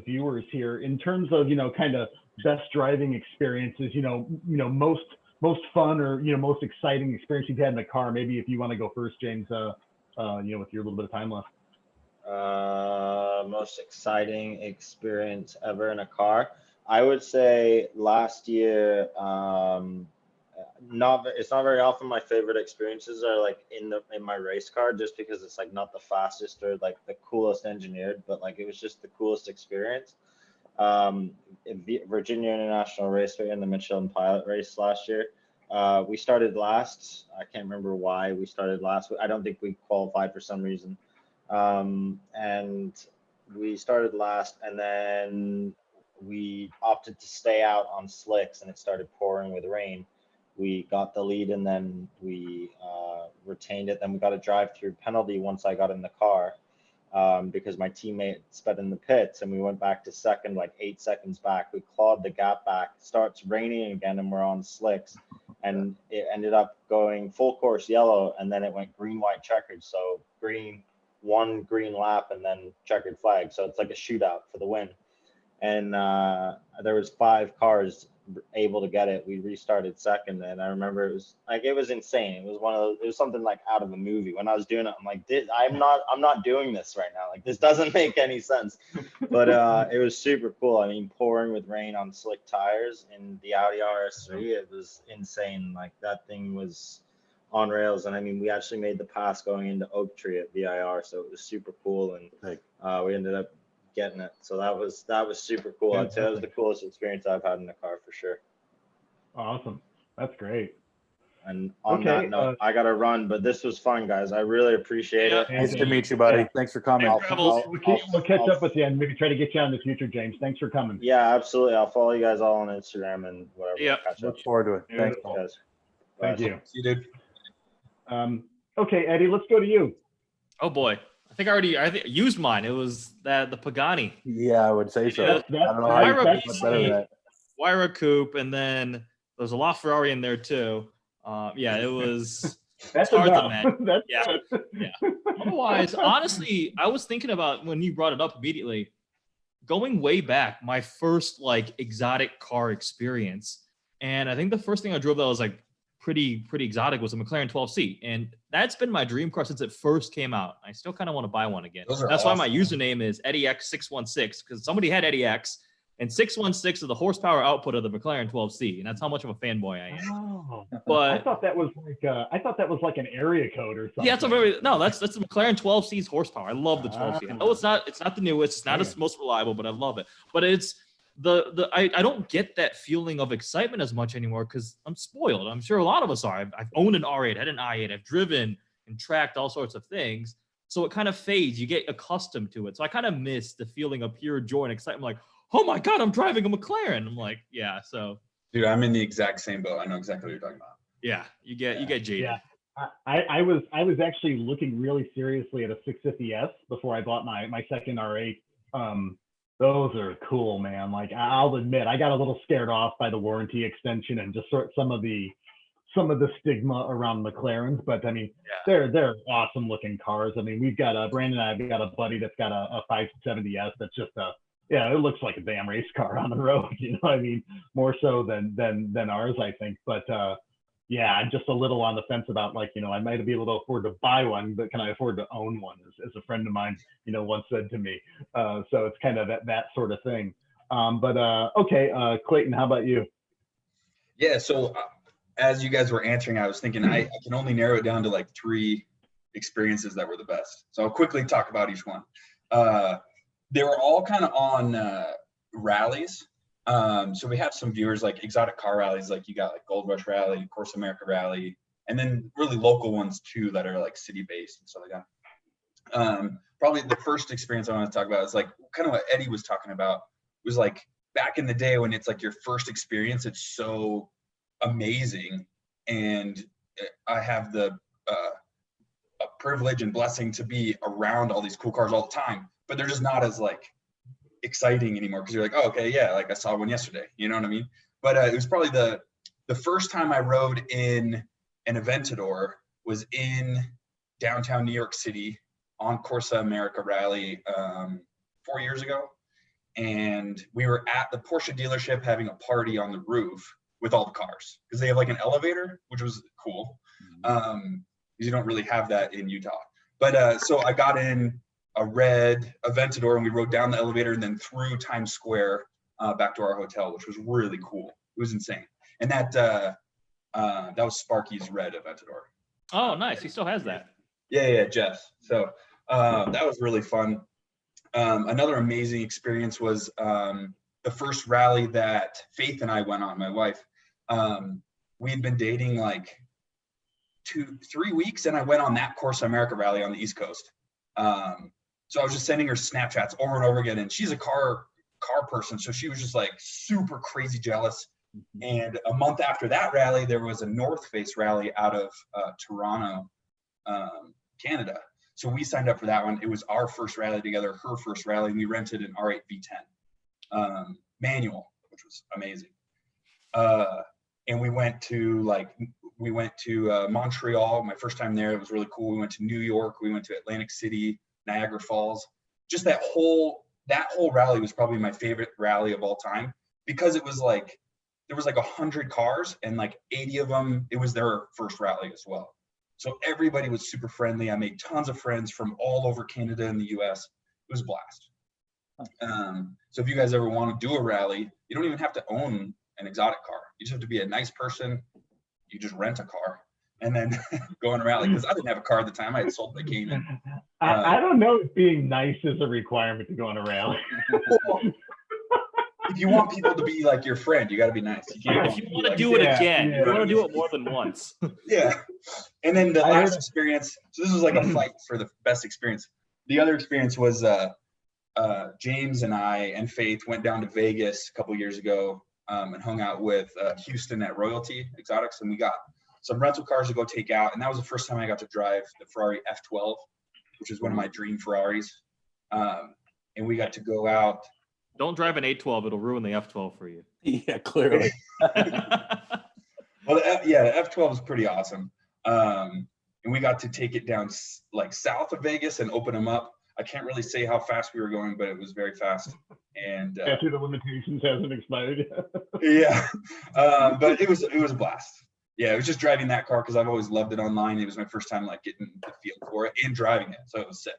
Speaker 1: viewers here, in terms of kind of best driving experiences, most fun or most exciting experience you've had in the car. Maybe if you want to go first, James, with your little bit of time left.
Speaker 4: Most exciting experience ever in a car, I would say last year. It's not very often my favorite experiences are like in my race car, just because it's like not the fastest or like the coolest engineered, but like it was just the coolest experience. Virginia International Raceway in the Michelin Pilot race last year. We started last. I can't remember why we started last. I don't think we qualified for some reason. And we started last, and then we opted to stay out on slicks, and it started pouring with rain. We got the lead, and then we retained it. Then we got a drive-through penalty once I got in the car, because my teammate sped in the pits, and we went back to second, like 8 seconds back. We clawed the gap back. Starts raining again, and we're on slicks, and it ended up going full course yellow, and then it went green, white, checkered. So one green lap, and then checkered flag. So it's like a shootout for the win. And there was 5 cars able to get it. We restarted second, and I remember it was insane. It was something like out of a movie. When I was doing it, I'm like, I'm not doing this right now. Like, this doesn't make any sense. But it was super cool. I mean, pouring with rain on slick tires in the Audi RS3, it was insane. Like, that thing was on rails. And I mean, we actually made the pass going into Oak Tree at VIR, so it was super cool. And we ended up getting it. So that was super cool. I'd say that was the coolest experience I've had in the car for sure.
Speaker 1: Awesome. That's great.
Speaker 4: And on that note, I got to run, but this was fun, guys. I really appreciate it.
Speaker 5: Nice to meet you, buddy.
Speaker 1: Yeah.
Speaker 5: Thanks for coming.
Speaker 1: We'll catch up with you and maybe try to get you on in the future, James. Thanks for coming.
Speaker 4: Yeah, absolutely. I'll follow you guys all on Instagram and whatever.
Speaker 3: Yeah.
Speaker 5: Look forward to it. Thanks,
Speaker 4: guys.
Speaker 1: Thank you.
Speaker 2: See you, dude.
Speaker 1: Okay, Eddie, let's go to you.
Speaker 3: Oh boy, I think I used mine. It was the Pagani.
Speaker 5: Yeah, I would say so.
Speaker 3: Yeah,
Speaker 5: I don't know how you
Speaker 3: Wyra
Speaker 5: much better than that.
Speaker 3: Wyra Coupe, and then there's a LaFerrari in there too. It was.
Speaker 1: That's
Speaker 3: hard to
Speaker 1: enough.
Speaker 3: imagine. Yeah. Otherwise, honestly, I was thinking about when you brought it up immediately, going way back, my first like exotic car experience. And I think the first thing I drove that was like pretty exotic was a McLaren 12C. And that's been my dream car since it first came out. I still kind of want to buy one again. That's why my username is EddieX616, because somebody had EddieX, and 616 is the horsepower output of the McLaren 12C, and that's how much of a fanboy I am.
Speaker 1: Oh,
Speaker 3: but
Speaker 1: I thought that was like an area code or something.
Speaker 3: Yeah, that's the McLaren 12C's horsepower. I love the 12C. I know it's not the newest, it's not the most reliable, but I love it. But it's I don't get that feeling of excitement as much anymore because I'm spoiled. I'm sure a lot of us are. I've owned an R8, had an i8, I've driven and tracked all sorts of things. So it kind of fades. You get accustomed to it. So I kind of miss the feeling of pure joy and excitement. Like, oh my God, I'm driving a McLaren. I'm like, yeah. So,
Speaker 2: dude, I'm in the exact same boat. I know exactly what you're talking about.
Speaker 3: Yeah, you get jaded.
Speaker 1: Yeah. I was actually looking really seriously at a 650S before I bought my second R8. Those are cool, man. Like, I'll admit, I got a little scared off by the warranty extension and just sort of some of the stigma around McLarens, but I mean, they're awesome looking cars. I mean, we've got Brandon and I've got a buddy that's got a 570S that's just it looks like a damn race car on the road. You know what I mean? More so than ours, I think. But yeah, I'm just a little on the fence about like, I might be able to afford to buy one, but can I afford to own one? As a friend of mine, once said to me. So it's kind of that sort of thing. But okay, Clayton, how about you?
Speaker 2: Yeah, so as you guys were answering, I was thinking I can only narrow it down to like 3 experiences that were the best. So I'll quickly talk about each one. They were all kind of on rallies. So we have some viewers like exotic car rallies, like you got like Gold Rush Rally, Course America Rally, and then really local ones too that are like city based and stuff like that. Probably the first experience I want to talk about is like kind of what Eddie was talking about. It was like back in the day when it's like your first experience, it's so amazing, and I have the a privilege and blessing to be around all these cool cars all the time, but they're just not as like exciting anymore because you're like, oh, okay, yeah, like I saw one yesterday, you know what I mean? But it was probably the first time I rode in an Aventador was in downtown New York City on Corsa America Rally 4 years ago, and we were at the Porsche dealership having a party on the roof with all the cars because they have like an elevator, which was cool. You don't really have that in Utah. But so I got in a red Aventador and we rode down the elevator and then through Times Square back to our hotel, which was really cool. It was insane. And that was Sparky's red Aventador.
Speaker 3: Oh, nice. He still has that.
Speaker 2: Yeah, Jeff. So that was really fun. Another amazing experience was the first rally that Faith and I went on, my wife. We had been dating like 2-3 weeks, and I went on that Course America Rally on the East Coast. So I was just sending her Snapchats over and over again, and she's a car person, so she was just like super crazy jealous. And a month after that rally, there was a North Face rally out of Toronto, Canada. So we signed up for that one. It was our first rally together, her first rally, and we rented an R8 V10 manual, which was amazing. And we went to Montreal, my first time there. It was really cool. We went to New York. We went to Atlantic City, Niagara Falls. Just that whole rally was probably my favorite rally of all time because it was like, there was like 100 cars and like 80 of them, it was their first rally as well. So everybody was super friendly. I made tons of friends from all over Canada and the US. It was a blast. So if you guys ever want to do a rally, you don't even have to own an exotic car. You just have to be a nice person. You just rent a car and then go on a rally. Because I didn't have a car at the time. I had sold my Cayman.
Speaker 1: I don't know if being nice is a requirement to go on a rally.
Speaker 2: If you want people to be like your friend, you got to be nice.
Speaker 3: If you want to do it again, you want to do it more than once.
Speaker 2: Yeah. And then the last experience, so this was like a fight for the best experience. The other experience was James and I and Faith went down to Vegas a couple years ago and hung out with Houston at Royalty Exotics, and we got some rental cars to go take out. And that was the first time I got to drive the Ferrari F12, which is one of my dream Ferraris. And we got to go out.
Speaker 3: Don't drive an 812. It'll ruin the F12 for you.
Speaker 5: Yeah, clearly.
Speaker 2: Well, the F12 is pretty awesome. And we got to take it down like south of Vegas and open them up. I can't really say how fast we were going, but it was very fast. And
Speaker 1: after the limitations hasn't expired yet.
Speaker 2: Yeah, but it was a blast. Yeah, it was just driving that car because I've always loved it online. It was my first time like getting the feel for it and driving it, so it was sick.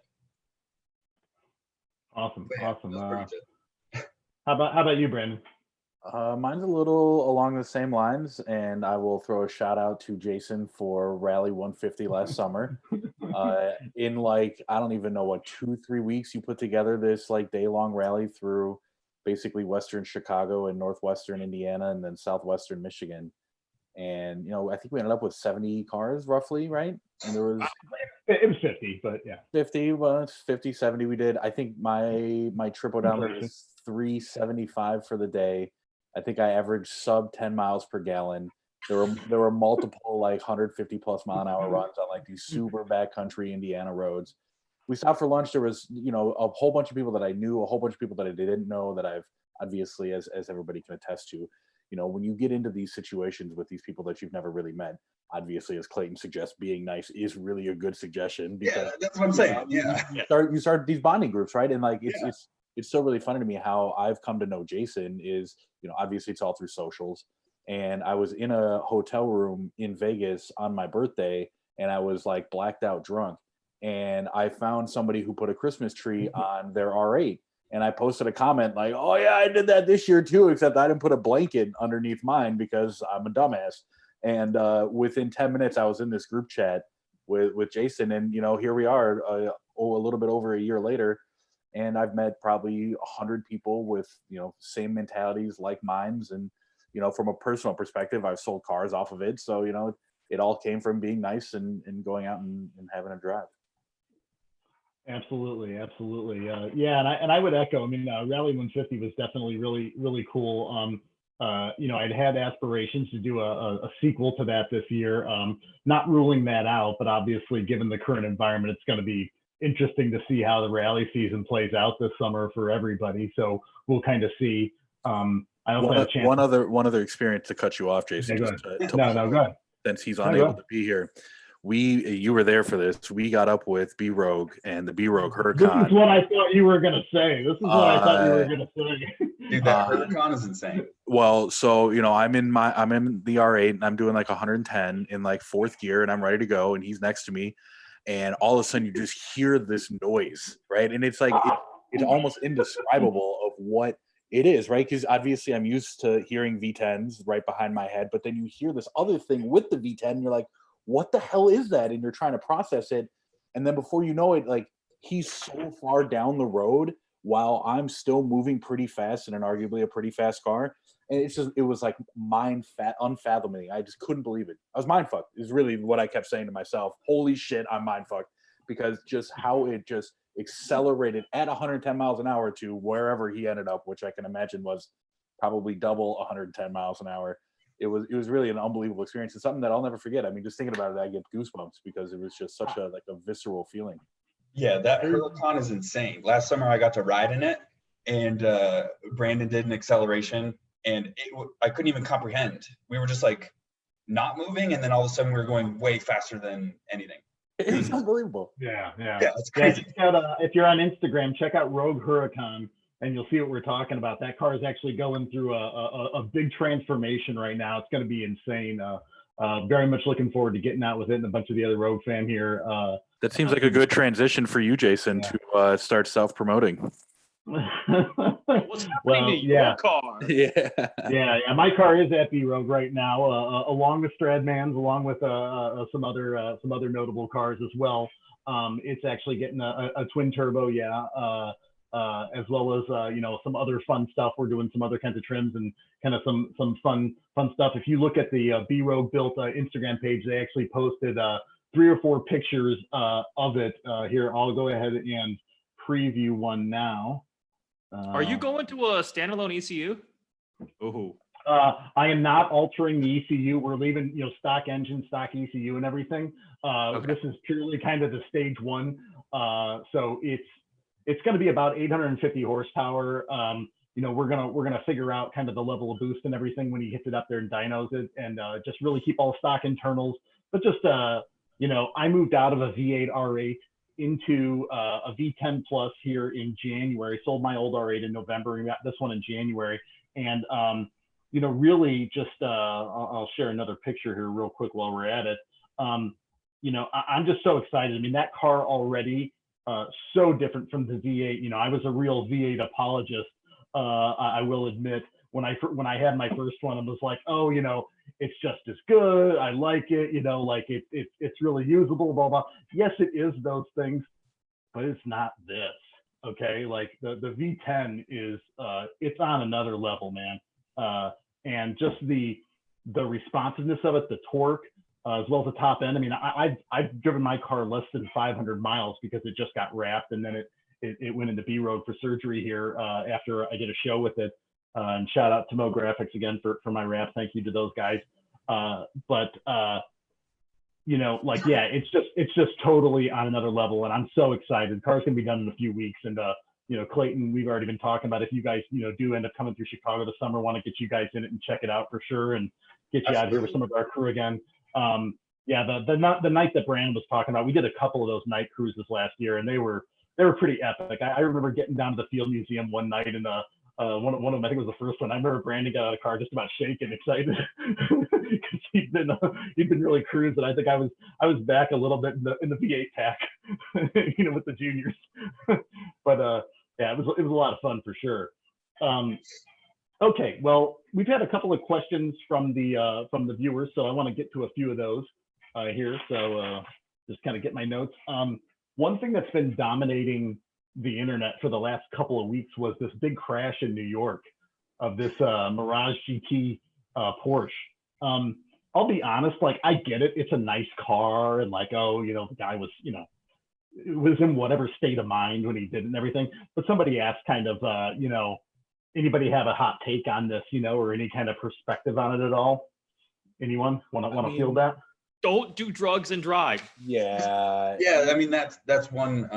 Speaker 1: Awesome,
Speaker 2: But, yeah,
Speaker 1: awesome.
Speaker 2: that was pretty good.
Speaker 1: How about you, Brandon?
Speaker 5: Mine's a little along the same lines, and I will throw a shout out to Jason for Rally 150 last summer. In like, I don't even know what, 2-3 weeks, you put together this like day-long rally through basically Western Chicago and Northwestern Indiana and then Southwestern Michigan. And, I think we ended up with 70 cars roughly, right? And there was...
Speaker 1: It was 50, but yeah.
Speaker 5: 50, well, 50, 70 we did. I think my triple down there was 375 for the day. I think I averaged sub 10 miles per gallon. There were multiple like 150 plus mile an hour runs on like these super backcountry Indiana roads. We stopped for lunch. There was, a whole bunch of people that I knew, a whole bunch of people that I didn't know that I've obviously, as everybody can attest to, when you get into these situations with these people that you've never really met, obviously, as Clayton suggests, being nice is really a good suggestion. Because,
Speaker 2: yeah, that's what I'm saying. Yeah.
Speaker 5: You start these bonding groups, right? And like, it's so really funny to me how I've come to know Jason is, obviously it's all through socials. and I was in a hotel room in Vegas on my birthday, and I was like blacked out drunk, and I found somebody who put a Christmas tree on their R8, and I posted a comment like, "Oh yeah, I did that this year too, except I didn't put a blanket underneath mine because I'm a dumbass." And within 10 minutes, I was in this group chat with Jason, and here we are, a little bit over a year later, and I've met probably 100 people with same mentalities like mine, and from a personal perspective, I've sold cars off of it, so it all came from being nice and going out and having a drive.
Speaker 1: Absolutely. Yeah, and I would echo. I mean, Rally 150 was definitely really, really cool. I'd had aspirations to do a sequel to that this year. Not ruling that out, but obviously, given the current environment, it's going to be interesting to see how the rally season plays out this summer for everybody. So we'll kind of see. I also had a chance.
Speaker 5: One other experience to cut you off, Jason.
Speaker 1: Yeah,
Speaker 5: Just
Speaker 1: no, go ahead.
Speaker 5: Since he's unable to be here. You were there for this. We got up with B-Rogue and the B-Rogue Huracan.
Speaker 1: This is what I thought you were going to say.
Speaker 2: Dude, that Huracan is insane.
Speaker 5: Well, so, I'm in the R8 and I'm doing like 110 in like fourth gear and I'm ready to go. And he's next to me. And all of a sudden you just hear this noise, right? And it's like, it's almost indescribable of what it is, right? Because obviously I'm used to hearing V10s right behind my head, but then you hear this other thing with the V10 and you're like, what the hell is that? And you're trying to process it. And then before you know it, like he's so far down the road while I'm still moving pretty fast in an arguably a pretty fast car. And it was like unfathomable. I just couldn't believe it. I was mind fucked is really what I kept saying to myself. Holy shit, I'm mind fucked, because just how it just accelerated at 110 miles an hour to wherever he ended up, which I can imagine was probably double 110 miles an hour. It was really an unbelievable experience and something that I'll never forget. I mean, just thinking about it, I get goosebumps because it was just such a visceral feeling.
Speaker 2: Yeah, that Huracan is insane. Last summer I got to ride in it, and Brandon did an acceleration, and I couldn't even comprehend. We were just like not moving, and then all of a sudden we were going way faster than anything.
Speaker 5: It's unbelievable.
Speaker 1: Yeah,
Speaker 2: it's crazy.
Speaker 1: If you're on Instagram, check out Rogue Huracan, and you'll see what we're talking about. That car is actually going through a big transformation right now. It's going to be insane. Very much looking forward to getting out with it and a bunch of the other Rogue fam here.
Speaker 5: That seems like a good transition for you, Jason, to start self-promoting.
Speaker 3: What's happening to your car?
Speaker 1: Yeah. My car is at B-Rogue right now, along with Stradman's, along with some other notable cars as well. It's actually getting a twin turbo, as well as some other fun stuff. We're doing some other kinds of trims and kind of some fun stuff. If you look at the B-Rogue Built Instagram page, they actually posted 3 or 4 pictures of it. Here, I'll go ahead and preview one now.
Speaker 3: Are you going to a standalone ECU? Oh.
Speaker 1: I am not altering the ECU. We're leaving, stock engine, stock ECU, and everything.
Speaker 3: Okay.
Speaker 1: This is purely kind of the stage 1. So it's going to be about 850 horsepower. We're gonna figure out kind of the level of boost and everything when he hits it up there and dynos it, and just really keep all stock internals. But just I moved out of a V8 R8 into a V10 Plus here in January. Sold my old R8 in November and got this one in January. And really just I'll share another picture here real quick while we're at it. I'm just so excited. I mean, that car already so different from the V8. I was a real V8 apologist. I will admit, when I had my first one, I was like, oh, it's just as good. I like it, it's really usable, blah, blah. Yes, it is those things, but it's not this. Okay. Like the V10 is, it's on another level, man. And just the responsiveness of it, the torque, as well as the top end. I mean, I've driven my car less than 500 miles because it just got wrapped, and then it went into B-Road for surgery here after I did a show with it. And shout out to Mo Graphics again for my wrap. Thank you to those guys. It's just totally on another level, and I'm so excited. The car's gonna be done in a few weeks, and Clayton, we've already been talking about if you guys do end up coming through Chicago this summer, want to get you guys in it and check it out for sure, and get you out here with some of our crew again. The night that Brandon was talking about, we did a couple of those night cruises last year, and they were pretty epic. I remember getting down to the Field Museum one night, and one of them, I think it was the first one. I remember Brandon got out of the car just about shaking, excited because he'd been really cruising. I think I was back a little bit in the V8 pack, with the juniors. But yeah, it was a lot of fun for sure. Okay, well, we've had a couple of questions from the viewers, so I want to get to a few of those here. So just kind of get my notes. One thing that's been dominating the internet for the last couple of weeks was this big crash in New York of this Mirage GT Porsche. I'll be honest, like, I get it. It's a nice car, and like, the guy was, was in whatever state of mind when he did it and everything. But somebody asked kind of, anybody have a hot take on this, or any kind of perspective on it at all? Anyone want to feel that?
Speaker 3: Don't do drugs and drive.
Speaker 5: Yeah.
Speaker 2: Yeah, I mean, that's one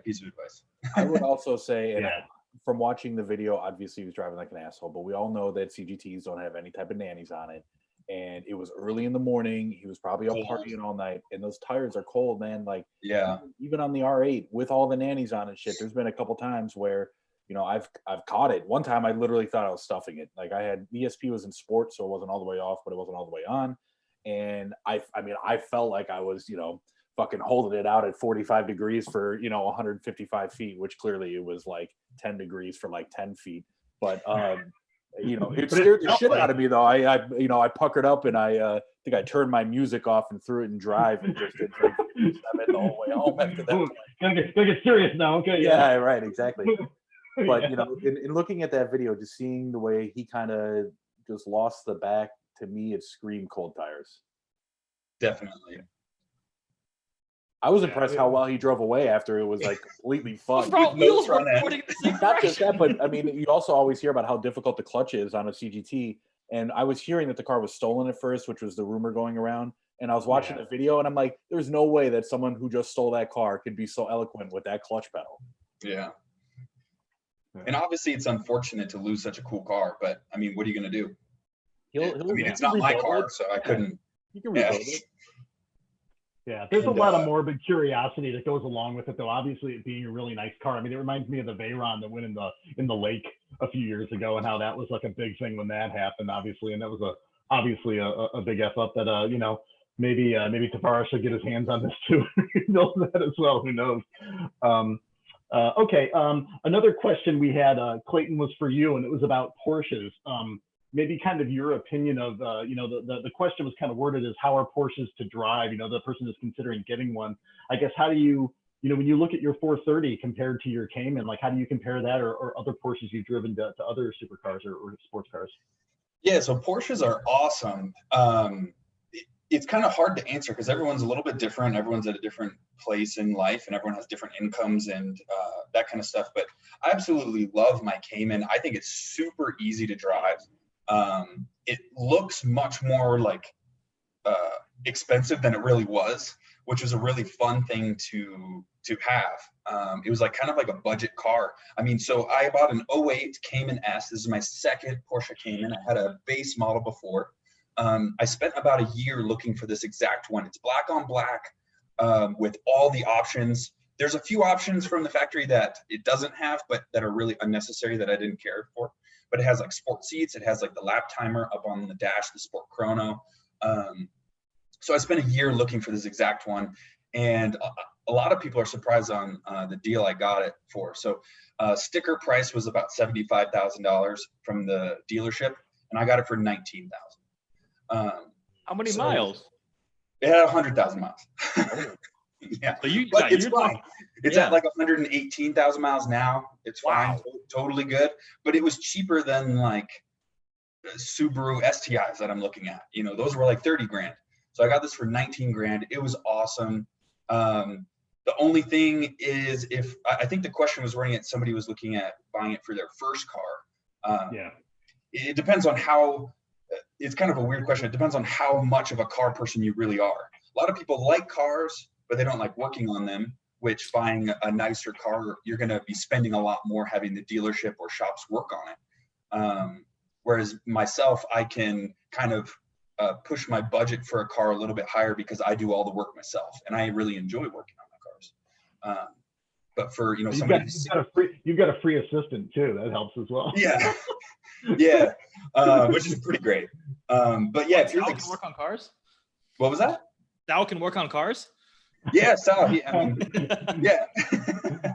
Speaker 2: piece of advice.
Speaker 5: I would also say, and
Speaker 1: Yeah.
Speaker 5: from watching the video, obviously he was driving like an asshole, but we all know that CGTs don't have any type of nannies on it. And it was early in the morning. He was probably up partying all night, and those tires are cold, man. Like,
Speaker 2: Yeah.
Speaker 5: even on the R8 with all the nannies on and shit, there's been a couple times where, I've caught it. One time I literally thought I was stuffing it. Like, I had ESP was in sports, so it wasn't all the way off, but it wasn't all the way on. And I felt like I was, fucking holding it out at 45 degrees for, 155 feet, which clearly it was like 10 degrees for like 10 feet. But, it scared the shit out of me though. I puckered up and I think I turned my music off and threw it in drive and just did like 7 the whole way home after that.
Speaker 1: Gonna get serious now. Okay.
Speaker 5: Yeah, right. Exactly. But, in looking at that video, just seeing the way he kind of just lost the back, to me, it screamed cold tires.
Speaker 2: Definitely.
Speaker 5: I was impressed how well he drove away after it was like completely fun.
Speaker 3: Wheels were
Speaker 2: front end.
Speaker 3: pointing in the same
Speaker 5: Not just
Speaker 3: direction.
Speaker 5: that, but I mean, you also always hear about how difficult the clutch is on a CGT. And I was hearing that the car was stolen at first, which was the rumor going around. And I was watching the video and I'm like, there's no way that someone who just stole that car could be so eloquent with that clutch pedal.
Speaker 2: Yeah. And obviously it's unfortunate to lose such a cool car, but I mean, what are you going to do? It's not my car, so I couldn't.
Speaker 5: You can rebuild it.
Speaker 1: Yeah, there's a lot of morbid curiosity that goes along with it, though. Obviously, it being a really nice car. I mean, it reminds me of the Veyron that went in the lake a few years ago, and how that was like a big thing when that happened, obviously. And that was obviously a big F up that maybe Tavares should get his hands on this too. He knows that as well. Who knows? Okay. Another question we had, Clayton, was for you, and it was about Porsches. Maybe kind of your opinion of, the question was kind of worded as how are Porsches to drive? The person is considering getting one. I guess, how do you, when you look at your 430 compared to your Cayman, like, how do you compare that or other Porsches you've driven to other supercars or sports cars?
Speaker 2: Yeah, so Porsches are awesome. It's kind of hard to answer because everyone's a little bit different. Everyone's at a different place in life and everyone has different incomes and that kind of stuff. But I absolutely love my Cayman. I think it's super easy to drive. It looks much more like expensive than it really was, which was a really fun thing to have. It was like kind of like a budget car. I mean, so I bought an 08 Cayman S. This is my second Porsche Cayman. I had a base model before. I spent about a year looking for this exact one. It's black on black with all the options. There's a few options from the factory that it doesn't have, but that are really unnecessary that I didn't care for. But it has like sport seats. It has like the lap timer up on the dash, the sport chrono. So I spent a year looking for this exact one. And a lot of people are surprised on the deal I got it for. So sticker price was about $75,000 from the dealership, and I got it for $19,000.
Speaker 3: How many miles?
Speaker 2: It had 100,000 miles. Yeah,
Speaker 3: So
Speaker 2: but it's fine. It's
Speaker 3: yeah.
Speaker 2: at like 118,000 miles now. It's fine, totally good. But it was cheaper than like Subaru STIs that I'm looking at. Those were like 30 grand. So I got this for 19 grand. It was awesome. The only thing is, I think the question was running at somebody was looking at buying it for their first car. It depends on how. It's kind of a weird question. It depends on how much of a car person you really are. A lot of people like cars, but they don't like working on them, which buying a nicer car, you're going to be spending a lot more having the dealership or shops work on it. Whereas myself, I can kind of push my budget for a car a little bit higher because I do all the work myself and I really enjoy working on my cars. But for,
Speaker 1: you've
Speaker 2: somebody
Speaker 1: you've got a free assistant too. That helps as well.
Speaker 2: Yeah, which is pretty great. But yeah, if you're
Speaker 3: Sal
Speaker 2: like,
Speaker 3: can work on cars.
Speaker 2: what was that?
Speaker 3: Sal can work on cars.
Speaker 2: Yeah, Sal. Yeah.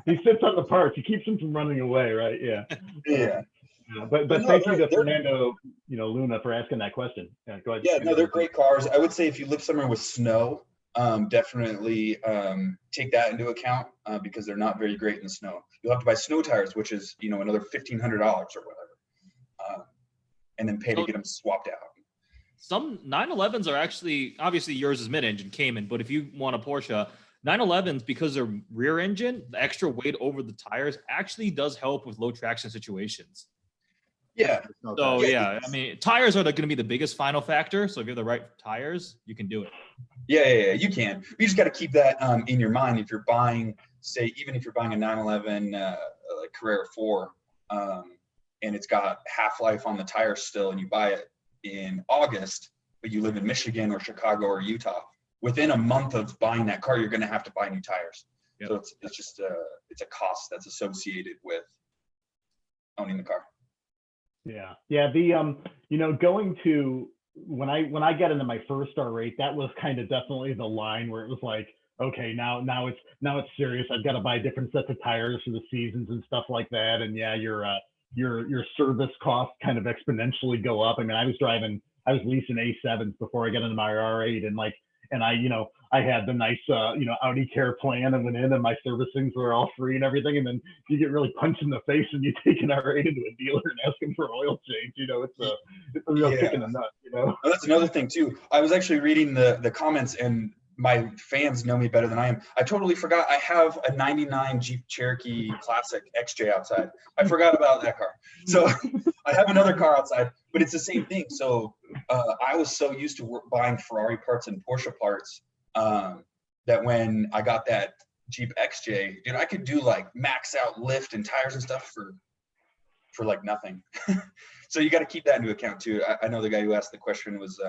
Speaker 1: He sits on the parts. He keeps them from running away, right? Yeah.
Speaker 2: Yeah.
Speaker 1: But
Speaker 2: no,
Speaker 1: thank you to
Speaker 2: they're-
Speaker 1: Fernando, Luna for asking that question. Yeah, go ahead.
Speaker 2: Yeah, no, they're great cars. I would say if you live somewhere with snow, definitely take that into account because they're not very great in the snow. You'll have to buy snow tires, which is another $1,500 or whatever, and then pay to get them swapped out.
Speaker 3: Some 911s are actually, obviously yours is mid-engine Cayman, but if you want a Porsche, 911s, because they're rear engine, the extra weight over the tires actually does help with low traction situations.
Speaker 2: Yeah.
Speaker 3: So yeah, I mean, tires are going to be the biggest final factor. So if you have the right tires, you can do it.
Speaker 2: Yeah, you can. You just got to keep that in your mind. If you're buying, even if you're buying a 911 Carrera 4, and it's got half-life on the tire still, and you buy it in August, but you live in Michigan or Chicago or Utah, within a month of buying that car, you're going to have to buy new tires. Yep. So it's just it's a cost that's associated with owning the car.
Speaker 1: Yeah. The going to when I got into my first R8, that was kind of definitely the line where it was like, okay, now it's serious. I've got to buy different sets of tires for the seasons and stuff like that. And yeah, your service costs kind of exponentially go up. I mean, I was leasing A7s before I got into my R8, and I had the nice Audi Care plan and went in, and my servicings were all free and everything. And then you get really punched in the face and you take an R8 into a dealer and ask them for an oil change. It's a real kick in the nut.
Speaker 2: Oh, that's another thing too. I was actually reading the comments, and my fans know me better than I am. I totally forgot I have a 99 Jeep Cherokee Classic XJ outside. I forgot about that car. So I have another car outside, but it's the same thing. So I was so used to buying Ferrari parts and Porsche parts that when I got that Jeep XJ, dude, I could do like max out lift and tires and stuff for like nothing. So you got to keep that into account too. I know the guy who asked the question was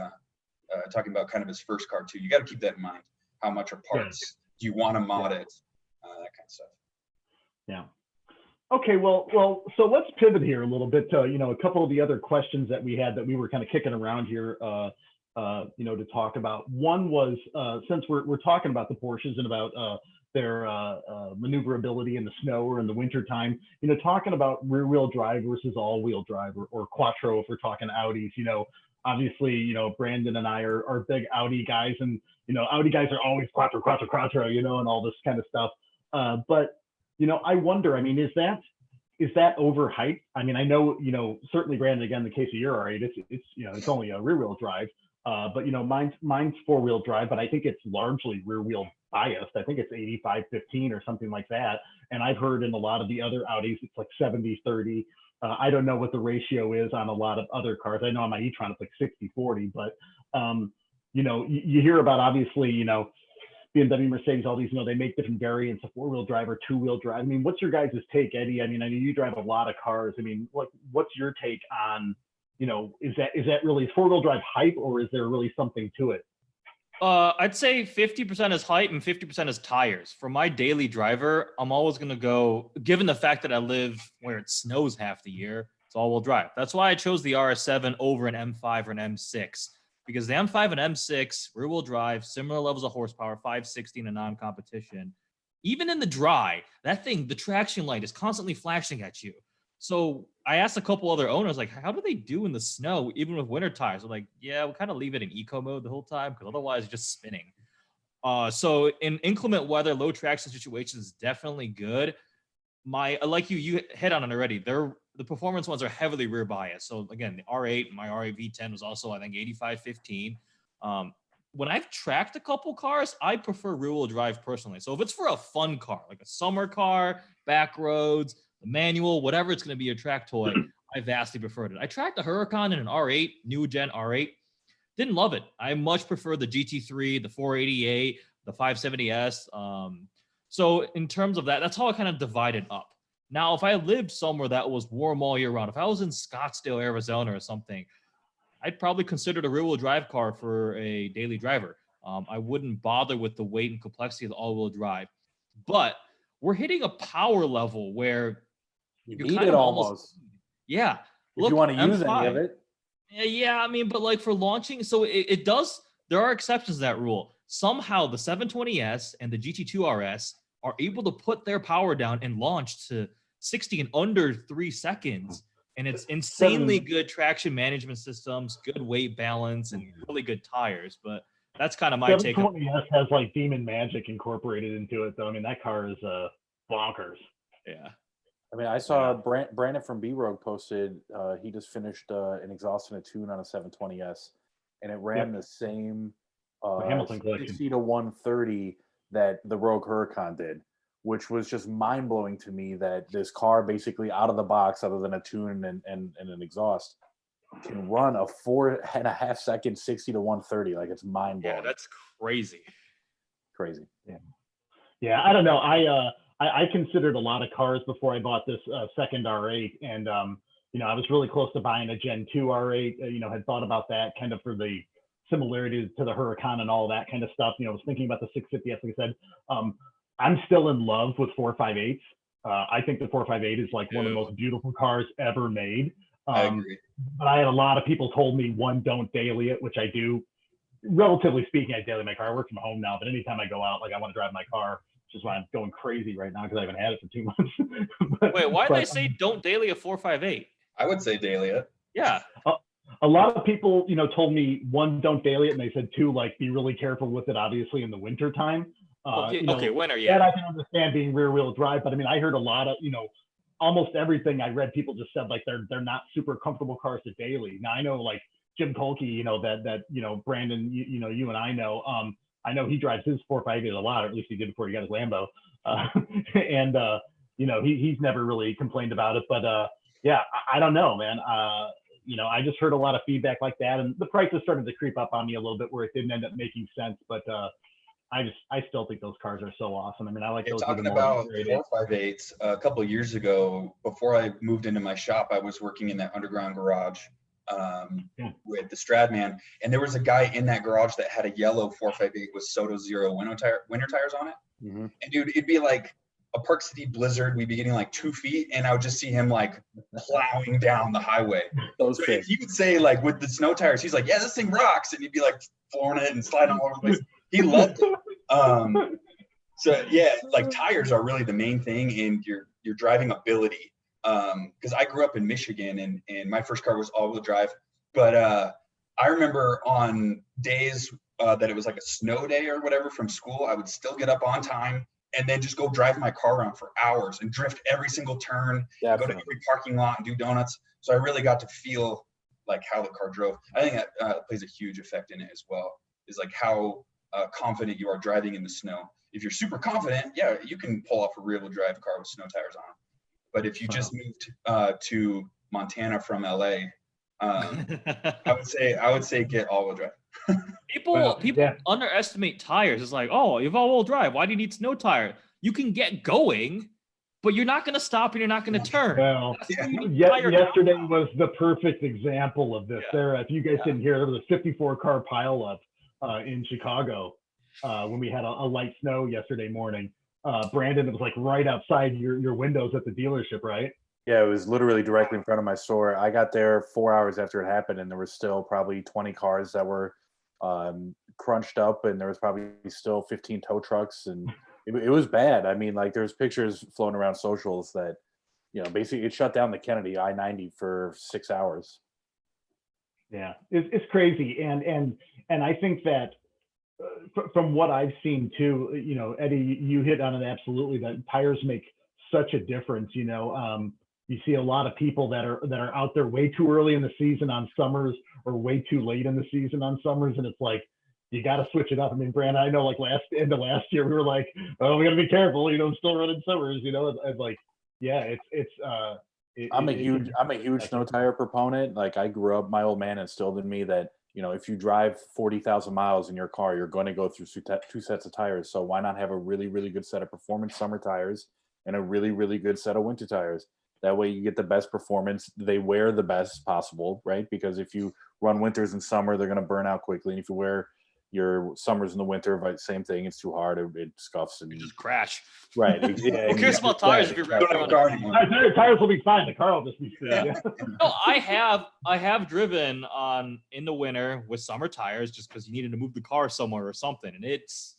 Speaker 2: talking about kind of his first car too. You got to keep that in mind. How much are parts? Do you want to mod it? That kind of stuff. Yeah.
Speaker 1: Okay, well, so let's pivot here a little bit to a couple of the other questions that we had that we were kind of kicking around here, to talk about. One was since we're talking about the Porsches and about their maneuverability in the snow or in the wintertime, talking about rear-wheel drive versus all-wheel drive or quattro if we're talking Audis. Obviously, Brandon and I are big Audi guys, and Audi guys are always quattro, and all this kind of stuff. But I wonder, I mean, is that overhyped? I mean, I know, certainly Brandon, again, in the case of your R8, it's only a rear-wheel drive, but mine's four-wheel drive, but I think it's largely rear-wheel biased. I think it's 85-15 or something like that. And I've heard in a lot of the other Audis, it's like 70-30. I don't know what the ratio is on a lot of other cars. I know on my e-tron, it's like 60-40, but you hear about, obviously, BMW, Mercedes, all these, they make different variants of four-wheel drive or two-wheel drive. I mean, what's your guys' take, Eddie? I mean, I know you drive a lot of cars. I mean, what's your take on, is that really four-wheel drive hype, or is there really something to it?
Speaker 3: I'd say 50% is hype and 50% is tires. For my daily driver, I'm always going to go, given the fact that I live where it snows half the year, it's all-wheel drive. That's why I chose the RS7 over an M5 or an M6, because the M5 and M6, rear-wheel drive, similar levels of horsepower, 560 in a non-competition. Even in the dry, that thing, the traction light is constantly flashing at you. So I asked a couple other owners, like, how do they do in the snow, even with winter tires? They're like, yeah, we kind of leave it in eco mode the whole time because otherwise it's just spinning. So in inclement weather, low traction situations is definitely good. Like you hit on it already. The performance ones are heavily rear biased. So again, the R8, my R8 V10 was also, I think, 85-15. When I've tracked a couple cars, I prefer rear-wheel drive personally. So if it's for a fun car, like a summer car, back roads, the manual, whatever it's going to be, a track toy, I vastly preferred it. I tracked the Huracan in an R8, new gen R8. Didn't love it. I much prefer the GT3, the 488, the 570S. So in terms of that, that's how I kind of divided up. Now, if I lived somewhere that was warm all year round, if I was in Scottsdale, Arizona or something, I'd probably consider the rear-wheel drive car for a daily driver. I wouldn't bother with the weight and complexity of the all-wheel drive. But we're hitting a power level where
Speaker 5: You
Speaker 3: you're
Speaker 5: need
Speaker 3: kind
Speaker 5: it
Speaker 3: of
Speaker 5: almost.
Speaker 3: Yeah.
Speaker 5: If you want to use any of it.
Speaker 3: Yeah, I mean, but like for launching, so it does, there are exceptions to that rule. Somehow the 720S and the GT2 RS are able to put their power down and launch to 60 in under 3 seconds. And it's insanely good traction management systems, good weight balance, and really good tires. But that's kind of my take.
Speaker 1: 720S has like Demon Magic incorporated into it, though. I mean, that car is bonkers.
Speaker 3: Yeah.
Speaker 5: I mean, I saw Brandon from B-Rogue posted, he just finished an exhaust and a tune on a 720S, and it ran the same
Speaker 1: Hamilton collection.
Speaker 5: 60 to 130 that the Rogue Huracan did, which was just mind-blowing to me that this car basically out of the box, other than a tune and an exhaust, can run a 4.5 second 60 to 130. Like, it's mind-blowing.
Speaker 3: Yeah, that's crazy.
Speaker 5: Crazy.
Speaker 1: Yeah, I don't know. I considered a lot of cars before I bought this second R8, and you know, I was really close to buying a Gen 2 R8. You know, had thought about that kind of for the similarities to the Huracan and all that kind of stuff. You know, I was thinking about the 650S. Like I said, I'm still in love with 458s. I think the 458 is like one of the most beautiful cars ever made.
Speaker 2: I agree.
Speaker 1: But I had a lot of people told me, one, don't daily it, which I do. Relatively speaking, I daily my car. I work from home now, but anytime I go out, like I want to drive my car, which is why I'm going crazy right now because I haven't had it for 2 months.
Speaker 3: Wait, why did they say don't daily a 458?
Speaker 2: I would say daily it.
Speaker 3: Yeah.
Speaker 1: A lot of people, you know, told me, one, don't daily it, and they said, two, like be really careful with it, obviously in the winter time.
Speaker 3: Okay, winter,
Speaker 1: That
Speaker 3: yeah.
Speaker 1: I can understand being rear wheel drive, but I mean, I heard a lot of, you know, almost everything I read, people just said like they're not super comfortable cars to daily. Now I know like Jim Kolke, you know, that you know, Brandon, you know, you and I know he drives his 458 a lot, or at least he did before he got his Lambo, and you know, he's never really complained about it. But yeah, I don't know, man. You know, I just heard a lot of feedback like that, and the prices started to creep up on me a little bit where it didn't end up making sense. But I still think those cars are so awesome. I mean, I like those.
Speaker 2: Talking about 458s, a couple of years ago, before I moved into my shop, I was working in that underground garage with the Stradman, and there was a guy in that garage that had a yellow 458 with Soto Zero winter tires on it.
Speaker 5: Mm-hmm.
Speaker 2: And dude, it'd be like a Park City blizzard. We'd be getting like 2 feet, and I would just see him like plowing down the highway. So he would say like with the snow tires, he's like, yeah, this thing rocks, and he'd be like flooring it and sliding all over the place. He loved it. So yeah, like tires are really the main thing in your driving ability. Because I grew up in Michigan, and my first car was all-wheel drive. But I remember on days that it was like a snow day or whatever from school, I would still get up on time and then just go drive my car around for hours and drift every single turn, go to every parking lot and do donuts. So I really got to feel like how the car drove. I think that plays a huge effect in it as well, is like how confident you are driving in the snow. If you're super confident, yeah, you can pull off a rear-wheel drive car with snow tires on. But if you just moved to Montana from LA, I would say get all-wheel drive.
Speaker 3: People underestimate tires. It's like, oh, you have all-wheel drive. Why do you need snow tire? You can get going, but you're not going to stop and you're not going to turn.
Speaker 1: Well, yesterday was the perfect example of this. There, if you guys didn't hear, there was a 54-car pileup in Chicago when we had a light snow yesterday morning. Brandon, it was like right outside your windows at the dealership, right?
Speaker 5: Yeah, it was literally directly in front of my store. I got there 4 hours after it happened, and there was still probably 20 cars that were crunched up, and there was probably still 15 tow trucks, and it was bad. I mean, like there's pictures floating around socials that, you know, basically it shut down the Kennedy I-90 for 6 hours.
Speaker 1: Yeah, it's crazy, and I think that from what I've seen too, you know, Eddie, you hit on it absolutely, that tires make such a difference. You know, you see a lot of people that are out there way too early in the season on summers or way too late in the season on summers, and it's like you got to switch it up. I mean, Brandon, I know like end of last year we were like, oh, we got to be careful, you know, still running summers, you know, and like, yeah,
Speaker 5: I'm a huge snow tire proponent. Like I grew up, my old man instilled in me that, you know, if you drive 40,000 miles in your car, you're going to go through two sets of tires. So why not have a really, really good set of performance summer tires and a really, really good set of winter tires? That way you get the best performance. They wear the best possible, right? Because if you run winters and summer, they're going to burn out quickly. And if you wear Your summers and the winter, but same thing. It's too hard. It scuffs and
Speaker 3: You just crash.
Speaker 5: right.
Speaker 3: Who cares about tires if you're
Speaker 2: Don't have a car anymore.
Speaker 1: Tires will be fine. The car will just be screwed.
Speaker 2: Yeah.
Speaker 1: Yeah.
Speaker 3: No, I have driven in the winter with summer tires just because you needed to move the car somewhere or something, and it's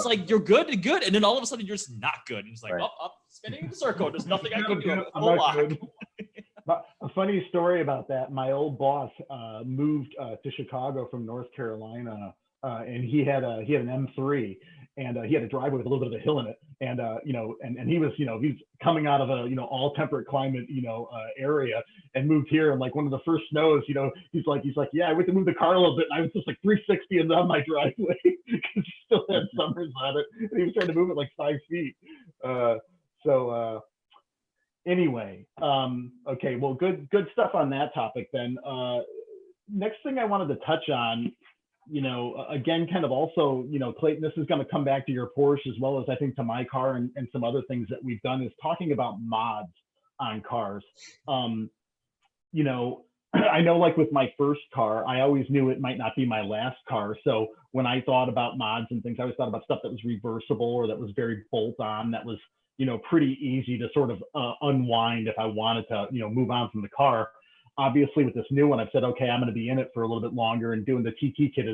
Speaker 3: like you're good to good, and then all of a sudden you're just not good, and it's like
Speaker 5: Right.
Speaker 3: I'm spinning in a circle. There's nothing I can do.
Speaker 1: I'm
Speaker 3: Full
Speaker 1: not
Speaker 3: lock.
Speaker 1: good. But a funny story about that. My old boss moved to Chicago from North Carolina, and he had an M3, and he had a driveway with a little bit of a hill in it, and and he was he's coming out of a all temperate climate area, and moved here, and like one of the first snows, he's like yeah, I went to move the car a little bit, and I was just like 360 and on my driveway because he still had summers on it, and he was trying to move it like 5 feet. Anyway, okay, well, good stuff on that topic then. Next thing I wanted to touch on, again, kind of also, Clayton, this is going to come back to your Porsche as well as I think to my car and some other things that we've done, is talking about mods on cars. I know like with my first car, I always knew it might not be my last car. So when I thought about mods and things, I always thought about stuff that was reversible or that was very bolt on, that was pretty easy to sort of unwind if I wanted to, move on from the car. Obviously, with this new one, I've said, okay, I'm going to be in it for a little bit longer, and doing the TT kit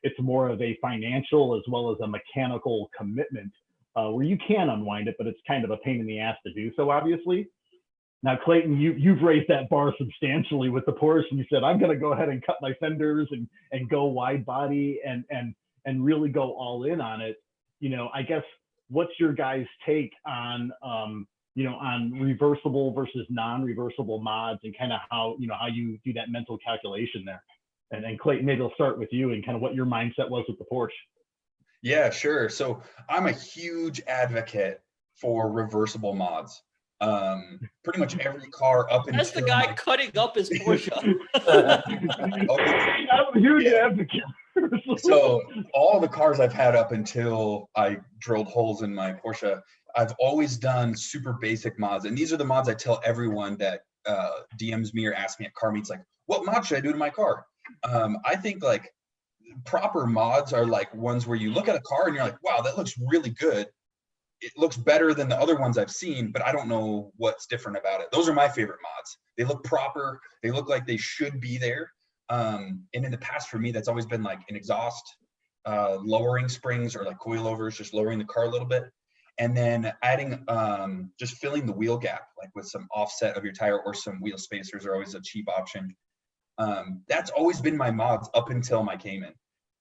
Speaker 1: it's more of a financial as well as a mechanical commitment where you can unwind it, but it's kind of a pain in the ass to do so, obviously. Now, Clayton, you've raised that bar substantially with the Porsche, and you said, I'm going to go ahead and cut my fenders and go wide body and really go all in on it. I guess, what's your guys' take on on reversible versus non-reversible mods, and kind of how you do that mental calculation there? And Clayton, maybe I'll start with you and kind of what your mindset was with the Porsche.
Speaker 2: Yeah, sure. So I'm a huge advocate for reversible mods. Pretty much every car up until
Speaker 3: That's the guy cutting up his Porsche.
Speaker 1: I'm a huge advocate.
Speaker 2: So all the cars I've had up until I drilled holes in my Porsche, I've always done super basic mods. And these are the mods I tell everyone that DMs me or asks me at car meets, like, what mod should I do to my car? I think like proper mods are like ones where you look at a car and you're like, wow, that looks really good. It looks better than the other ones I've seen, but I don't know what's different about it. Those are my favorite mods. They look proper. They look like they should be there. And in the past, for me, that's always been like an exhaust, lowering springs, or like coilovers, just lowering the car a little bit. And then adding, just filling the wheel gap, like with some offset of your tire, or some wheel spacers are always a cheap option. That's always been my mods up until my Cayman.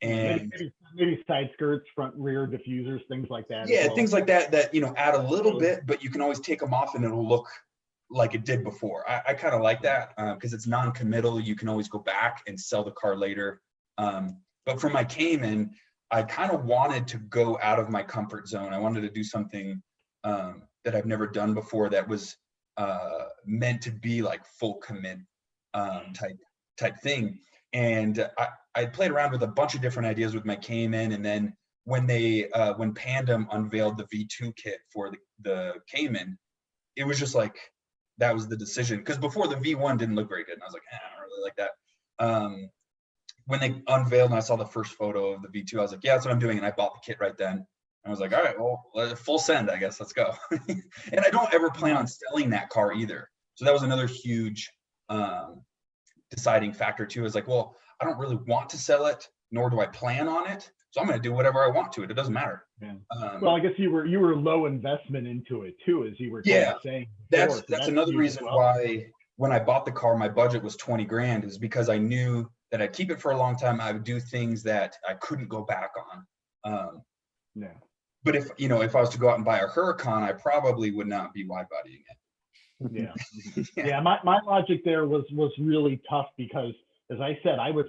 Speaker 2: And
Speaker 1: maybe side skirts, front rear diffusers, things like that.
Speaker 2: Yeah, things like that add a little bit, but you can always take them off and it'll look like it did before. I kind of like that because it's non-committal. You can always go back and sell the car later. But for my Cayman, I kind of wanted to go out of my comfort zone. I wanted to do something that I've never done before, that was meant to be like full commit type thing. And I played around with a bunch of different ideas with my Cayman, and then when Pandem unveiled the V2 kit for the Cayman, it was just like, that was the decision. Because before, the V1 didn't look very good, and I was like, I don't really like that. When they unveiled and I saw the first photo of the V2, I was like, yeah, that's what I'm doing, and I bought the kit right then. I was like, all right, well, full send, I guess, let's go. And I don't ever plan on selling that car either. So that was another huge deciding factor too, is like, well, I don't really want to sell it, nor do I plan on it. So I'm going to do whatever I want to it. It doesn't matter.
Speaker 1: Yeah. Well, I guess you were low investment into it too, as you were kind of saying before.
Speaker 2: That's another reason why when I bought the car, my budget was 20 grand, is because I knew that I'd keep it for a long time. I would do things that I couldn't go back on.
Speaker 1: Yeah.
Speaker 2: But if I was to go out and buy a Huracan, I probably would not be wide bodying it.
Speaker 1: Yeah. Yeah. My logic there was really tough, because as I said, I was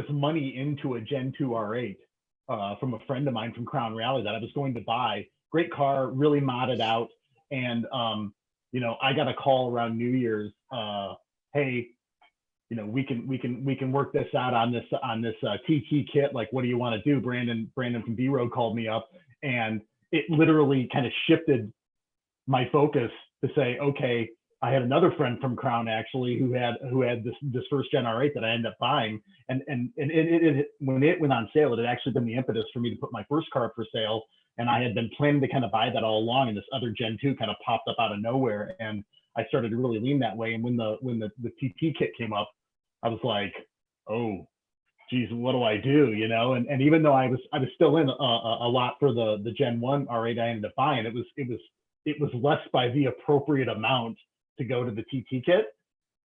Speaker 1: money into a Gen 2 R8 from a friend of mine from Crown Rally that I was going to buy. Great car, really modded out. And, I got a call around New Year's, hey, we can work this out on this TT kit. Like, what do you want to do? Brandon from B-Road called me up, and it literally kind of shifted my focus to say, okay, I had another friend from Crown actually who had this first gen R8 that I ended up buying, and when it went on sale, it had actually been the impetus for me to put my first car up for sale, and I had been planning to kind of buy that all along, and this other Gen 2 kind of popped up out of nowhere, and I started to really lean that way. And when the TT kit came up, I was like, oh, geez, what do I do? You know, and even though I was still in a lot for the Gen 1 R8 I ended up buying, it was less by the appropriate amount to go to the TT kit.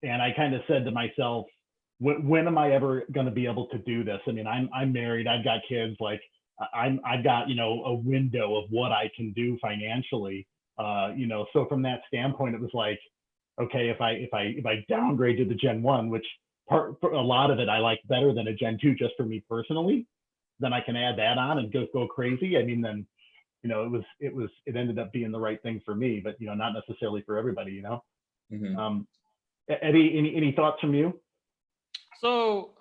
Speaker 1: And I kind of said to myself, when am I ever going to be able to do this? I mean, I'm married, I've got kids, like I've got, you know, a window of what I can do financially. You know, so from that standpoint, it was like, okay, if I downgrade to the Gen 1, which for a lot of it I like better than a Gen 2 just for me personally, then I can add that on and go crazy. I mean, then, you know, it ended up being the right thing for me, but, you know, not necessarily for everybody, you know.
Speaker 2: Mm-hmm.
Speaker 1: Eddie, any thoughts from you?
Speaker 3: So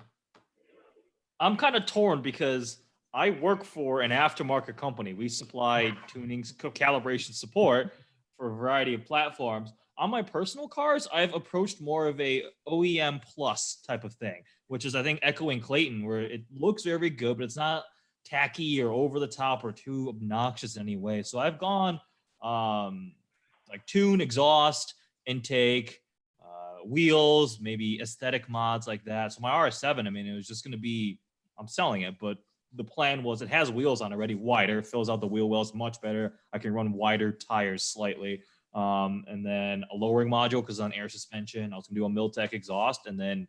Speaker 3: I'm kind of torn because I work for an aftermarket company. We supply tunings, calibration support for a variety of platforms. On my personal cars, I've approached more of a OEM plus type of thing, which is, I think, echoing Clayton, where it looks very good, but it's not tacky or over the top or too obnoxious in any way. So I've gone like tune, exhaust, intake, wheels, maybe aesthetic mods like that. So my RS7, I mean, it was just going to be, I'm selling it, but the plan was it has wheels on already, wider, fills out the wheel wells much better. I can run wider tires slightly. And then a lowering module because on air suspension. I was going to do a Miltech exhaust, and then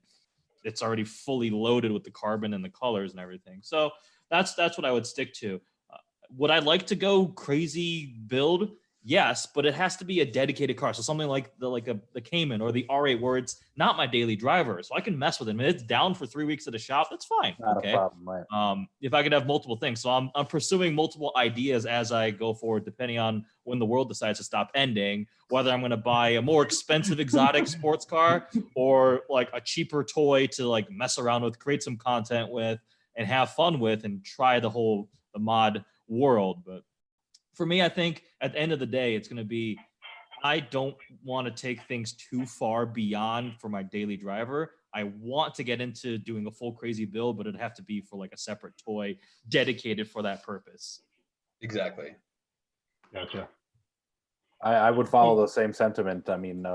Speaker 3: it's already fully loaded with the carbon and the colors and everything. So that's what I would stick to. Would I like to go crazy build? Yes, but it has to be a dedicated car. So something like the Cayman or the R8, where it's not my daily driver, so I can mess with it. I mean, it's down for 3 weeks at a shop. That's fine.
Speaker 5: Not
Speaker 3: Okay.
Speaker 5: a problem, right?
Speaker 3: If I could have multiple things, so I'm pursuing multiple ideas as I go forward, depending on when the world decides to stop ending. Whether I'm going to buy a more expensive exotic sports car or like a cheaper toy to like mess around with, create some content with, and have fun with, and try the mod world. But for me, I think at the end of the day, it's going to be, I don't want to take things too far beyond for my daily driver. I want to get into doing a full crazy build, but it'd have to be for like a separate toy dedicated for that purpose.
Speaker 2: Exactly.
Speaker 1: Gotcha.
Speaker 5: I would follow the same sentiment. I mean,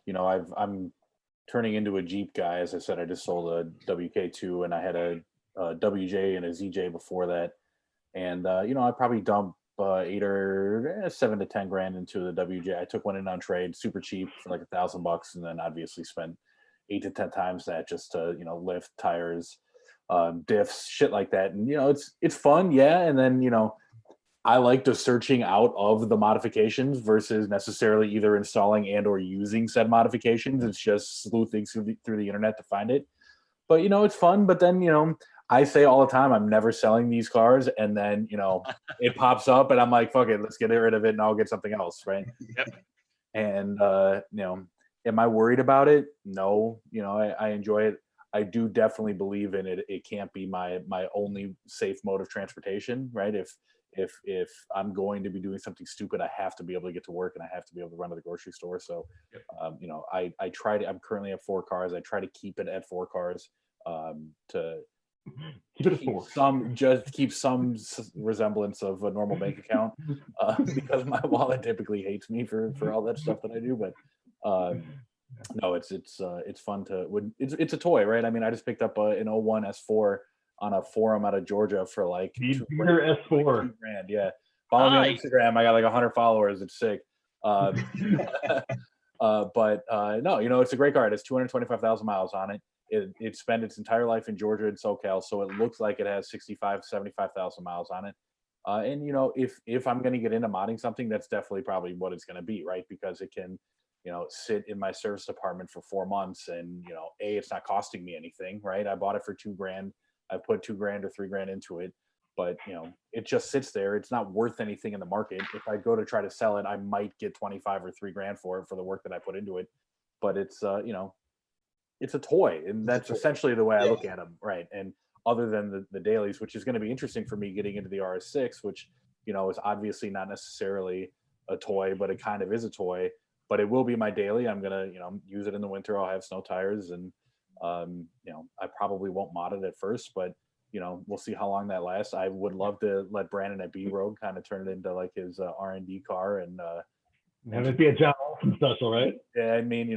Speaker 5: you know, I'm turning into a Jeep guy. As I said, I just sold a WK2 and I had a WJ and a ZJ before that. And, you know, I probably dumped 8 or 7 to 10 grand into the WJ. I took one in on trade, super cheap for like $1,000, and then obviously spent 8 to 10 times that just to, you know, lift tires, diffs, shit like that. And, you know, it's fun. Yeah. And then, you know, I like the searching out of the modifications versus necessarily either installing and or using said modifications. It's just sleuthing through the internet to find it. But, you know, it's fun. But then, you know, I say all the time, I'm never selling these cars. And then, you know, it pops up and I'm like, fuck it, let's get rid of it and I'll get something else. Right.
Speaker 3: Yep.
Speaker 5: And, you know, am I worried about it? No. You know, I enjoy it. I do definitely believe in it. It can't be my only safe mode of transportation. Right. If I'm going to be doing something stupid, I have to be able to get to work and I have to be able to run to the grocery store. So, you know, I try to, I'm currently at 4 cars. I try to keep it at 4 cars to keep some resemblance of a normal bank account because my wallet typically hates me for all that stuff that I do. But no, it's fun to, it's a toy, right? I mean, I just picked up an 01 S4 on a forum out of Georgia for like
Speaker 1: S4.
Speaker 5: Like $2,000. Yeah. Follow me on Instagram. I got like 100 followers. It's sick. But no, you know, it's a great car. It has 225,000 miles on it. It spent its entire life in Georgia and SoCal, so it looks like it has 75,000 miles on it. And you know, if I'm going to get into modding something, that's definitely probably what it's going to be, right? Because it can, you know, sit in my service department for 4 months, and you know, it's not costing me anything, right? I bought it for $2,000. I put $2,000 or $3,000 into it, but you know, it just sits there. It's not worth anything in the market. If I go to try to sell it, I might get 25 or $3,000 for it for the work that I put into it. But it's you know, it's a toy, and that's essentially the way I look at them, right? And other than the dailies, which is going to be interesting for me getting into the RS6, which, you know, is obviously not necessarily a toy, but it kind of is a toy. but it will be my daily. I'm gonna, use it in the winter. I'll have snow tires, and I probably won't mod it at first, but we'll see how long that lasts. I would love to let Brandon at B Road kind of turn it into like his R&D car, and
Speaker 1: have it be a John Olson special, right?
Speaker 5: yeah, I mean,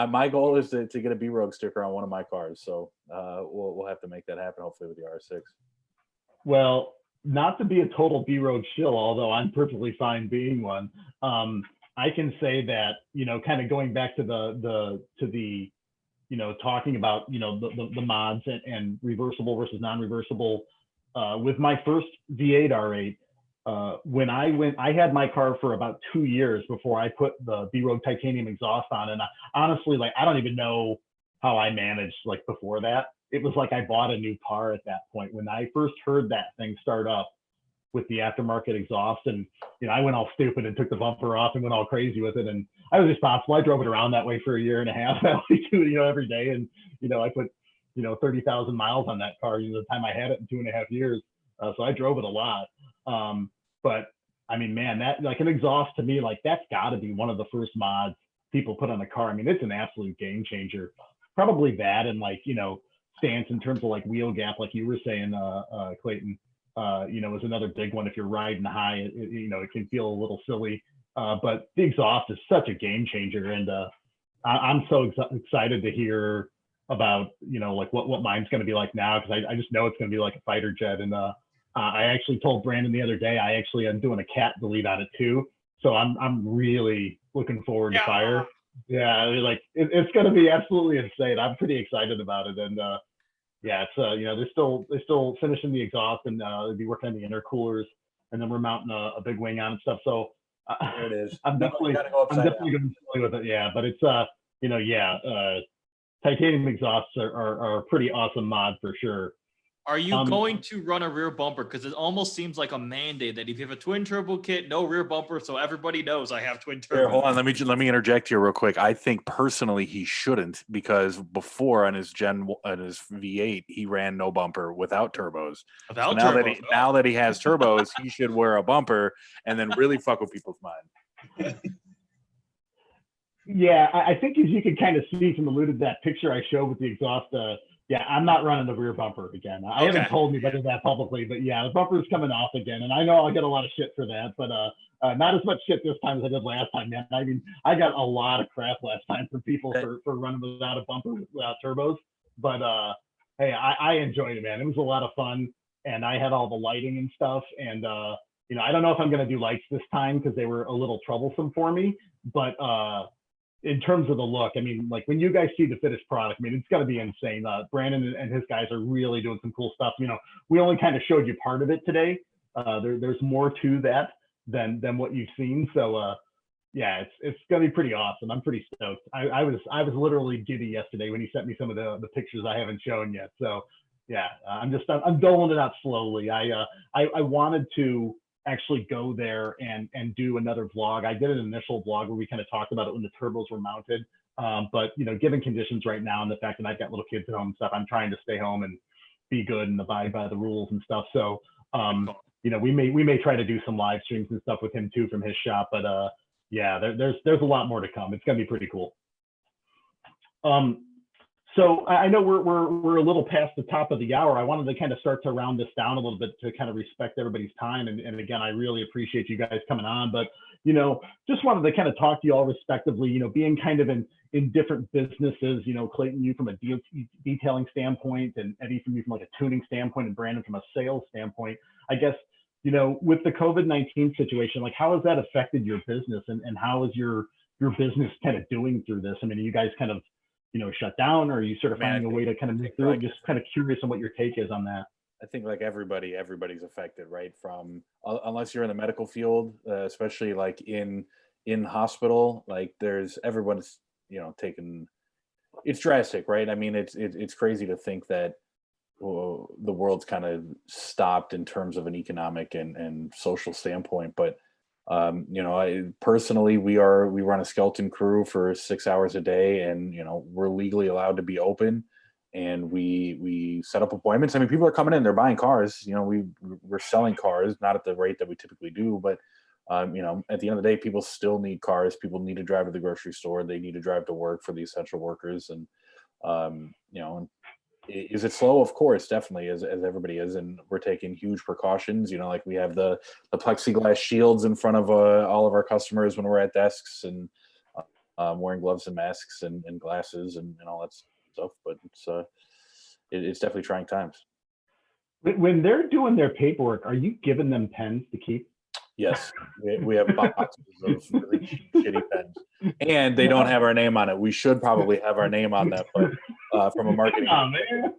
Speaker 5: my goal is to get a B Road sticker on one of my cars, so we'll have to make that happen hopefully with the R6.
Speaker 1: Well, not to be a total B Road shill, although I'm perfectly fine being one. I can say that, kind of going back to the talking about, the mods and reversible versus non-reversible, with my first V8 R8, when I had my car for about 2 years before I put the B Road titanium exhaust on. And honestly, like, I don't even know how I managed like before that. It was like I bought a new car at that point. When I first heard that thing start up with the aftermarket exhaust, and I went all stupid and took the bumper off and went all crazy with it, and I was responsible. I drove it around that way for a year and a half every day, and I put 30,000 miles on that car the time I had it in 2.5 years, so I drove it a lot. But I mean, man, that, like, an exhaust to me, like, that's got to be one of the first mods people put on a car. I mean, it's an absolute game changer. Probably that, and like, stance in terms of like wheel gap, like you were saying, Clayton, is another big one. If you're riding high, it can feel a little silly, but the exhaust is such a game changer. And I'm so excited to hear about, like what mine's going to be like now, because I just know it's going to be like a fighter jet. And I actually told Brandon the other day, I actually am doing a cat delete on it too. So I'm really looking forward to fire. Yeah, like it's going to be absolutely insane. I'm pretty excited about it. And yeah, it's they're still finishing the exhaust, and they'll be working on the intercoolers, and then we're mounting a big wing on and stuff. So
Speaker 5: There it is.
Speaker 1: I'm definitely going to play with it. Yeah, but it's titanium exhausts are a pretty awesome mod for sure.
Speaker 3: Are you going to run a rear bumper? Because it almost seems like a mandate that if you have a twin turbo kit, no rear bumper, so everybody knows I have twin turbo.
Speaker 5: Here, hold on, let me interject here real quick. I think personally he shouldn't, because before on his V8 he ran no bumper without turbos.
Speaker 3: Without
Speaker 5: so
Speaker 3: turbos.
Speaker 5: now that he has turbos, he should wear a bumper and then really fuck with people's mind.
Speaker 1: Yeah, I think as you can kind of see from that picture I showed with the exhaust, yeah, I'm not running the rear bumper again. I haven't told anybody that publicly, but yeah, the bumper's coming off again. And I know I'll get a lot of shit for that, but not as much shit this time as I did last time, man. I mean, I got a lot of crap last time from people for running without a bumper, without turbos. But hey, I enjoyed it, man. It was a lot of fun. And I had all the lighting and stuff. And, I don't know if I'm going to do lights this time because they were a little troublesome for me. But in terms of the look, I mean, like when you guys see the finished product, I mean, it's got to be insane. Brandon and his guys are really doing some cool stuff. We only kind of showed you part of it today. There's more to that than what you've seen. So yeah, it's gonna be pretty awesome. I'm pretty stoked. I was literally giddy yesterday when he sent me some of the pictures I haven't shown yet. So yeah, I'm doling it out slowly. I wanted to actually go there and do another vlog. I did an initial vlog where we kind of talked about it when the turbos were mounted. But given conditions right now and the fact that I've got little kids at home and stuff, I'm trying to stay home and be good and abide by the rules and stuff. So we may try to do some live streams and stuff with him too from his shop. But yeah, there's a lot more to come. It's gonna be pretty cool. So I know we're a little past the top of the hour. I wanted to kind of start to round this down a little bit to kind of respect everybody's time. And again, I really appreciate you guys coming on, but, just wanted to kind of talk to you all respectively, being kind of in different businesses, Clayton, you from a detailing standpoint, and Eddie from you from like a tuning standpoint, and Brandon from a sales standpoint. I guess, with the COVID-19 situation, like how has that affected your business, and how is your business kind of doing through this? I mean, are you guys kind of shut down, or are you sort of finding a way to kind of move through? I'm just kind of curious on what your take is on that.
Speaker 5: I think like everybody's affected, right? From unless you're in the medical field, especially like in hospital, like everyone's taken. It's drastic, right? I mean, it's crazy to think that the world's kind of stopped in terms of an economic and social standpoint, but I personally, we run a skeleton crew for 6 hours a day, and we're legally allowed to be open, and we set up appointments. I mean, people are coming in, they're buying cars. We're selling cars, not at the rate that we typically do, but You know, at the end of the day, people still need cars. People need to drive to the grocery store. They need to drive to work for the essential workers. And, you know, is it slow? Of course, definitely, as everybody is. And we're taking huge precautions. You know, like we have the plexiglass shields in front of all of our customers when we're at desks, and wearing gloves and masks and glasses and all that stuff. But it's definitely trying times.
Speaker 1: When they're doing their paperwork, are you giving them pens to keep?
Speaker 5: Yes, we have boxes of really shitty pens, and they don't have our name on it. We should probably have our name on that, but from a marketing,
Speaker 1: Come on, man.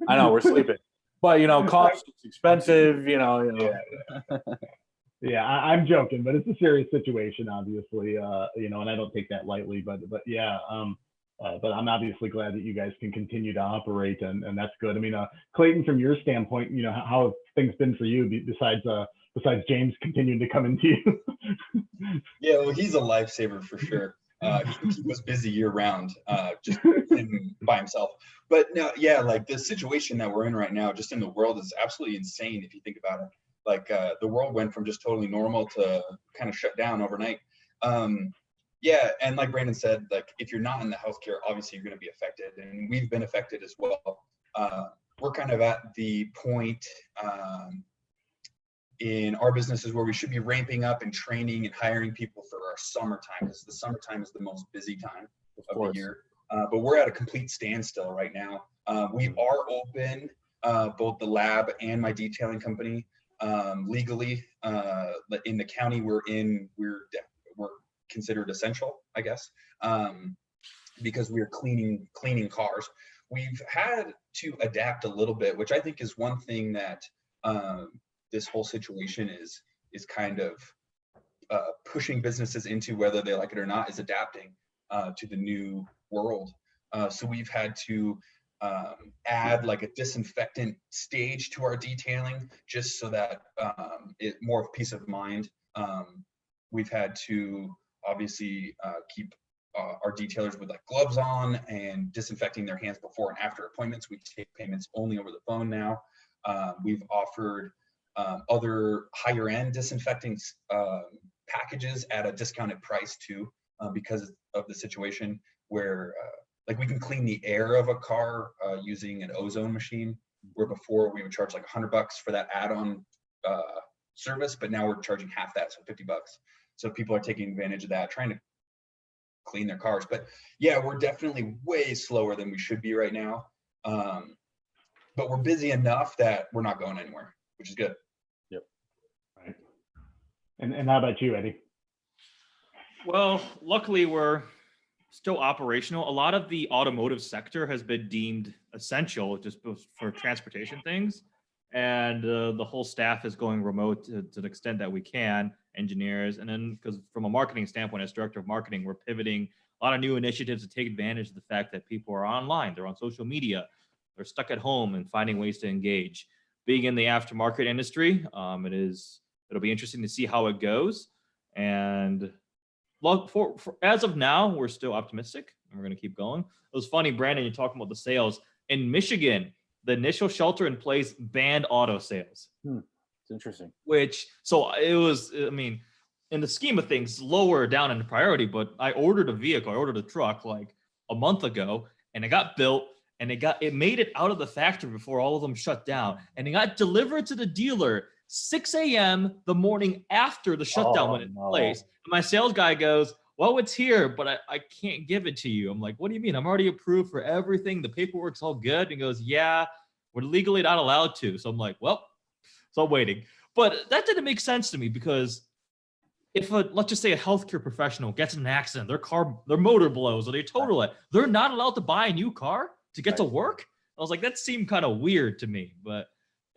Speaker 5: I know we're sleeping, but you know, cost, it's expensive. You know.
Speaker 1: Yeah, I'm joking, but it's a serious situation, obviously. You know, and I don't take that lightly. But yeah, but I'm obviously glad that you guys can continue to operate, and that's good. I mean, Clayton, from your standpoint, you know, how have things been for you besides James continuing to come into you?
Speaker 2: Yeah, well, he's a lifesaver for sure. He can keep us busy year round, just him by himself. But no, yeah, like the situation that we're in right now, just in the world, is absolutely insane if you think about it. Like the world went from just totally normal to kind of shut down overnight. Yeah, and like Brandon said, like if you're not in the healthcare, obviously you're going to be affected, and we've been affected as well. We're kind of at the point in our businesses where we should be ramping up and training and hiring people for our summertime, because the summertime is the most busy time of the year. But we're at a complete standstill right now. We are open, both the lab and my detailing company, legally. In the county we're in, we're considered essential, I guess, because we're cleaning cars. We've had to adapt a little bit, which I think is one thing that this whole situation is kind of pushing businesses into, whether they like it or not, is adapting to the new world. So we've had to add like a disinfectant stage to our detailing, just so that it more of peace of mind. We've had to obviously keep our detailers with like gloves on and disinfecting their hands before and after appointments. We take payments only over the phone now. We've offered other higher end disinfecting packages at a discounted price too, because of the situation where like we can clean the air of a car using an ozone machine, where before we would charge like $100 for that add-on service, but now we're charging half that, so $50. So people are taking advantage of that, trying to clean their cars. But yeah, we're definitely way slower than we should be right now. But we're busy enough that we're not going anywhere, which is good.
Speaker 5: Yep.
Speaker 1: Right. And how about you, Eddie?
Speaker 3: Well, luckily we're still operational. A lot of the automotive sector has been deemed essential just for transportation things. And the whole staff is going remote to the extent that we can, engineers. And then because from a marketing standpoint, as director of marketing, we're pivoting a lot of new initiatives to take advantage of the fact that people are online, they're on social media, they're stuck at home and finding ways to engage. Being in the aftermarket industry, it'll be interesting to see how it goes. And for as of now, we're still optimistic and we're going to keep going. It was funny, Brandon, you're talking about the sales. In Michigan, the initial shelter in place banned auto sales.
Speaker 5: It's interesting.
Speaker 3: So it was, I mean, in the scheme of things, lower down in the priority, but I ordered a truck like a month ago, and it got built, and it made it out of the factory before all of them shut down, and it got delivered to the dealer 6 a.m. the morning after the shutdown went into place. And my sales guy goes, well, it's here, but I can't give it to you. I'm like, what do you mean? I'm already approved for everything. The paperwork's all good. And he goes, yeah, we're legally not allowed to. So I'm like, well, so I'm waiting. But that didn't make sense to me, because if let's just say a healthcare professional gets in an accident, their motor blows or they total it, they're not allowed to buy a new car to get to work. I was like, that seemed kind of weird to me. But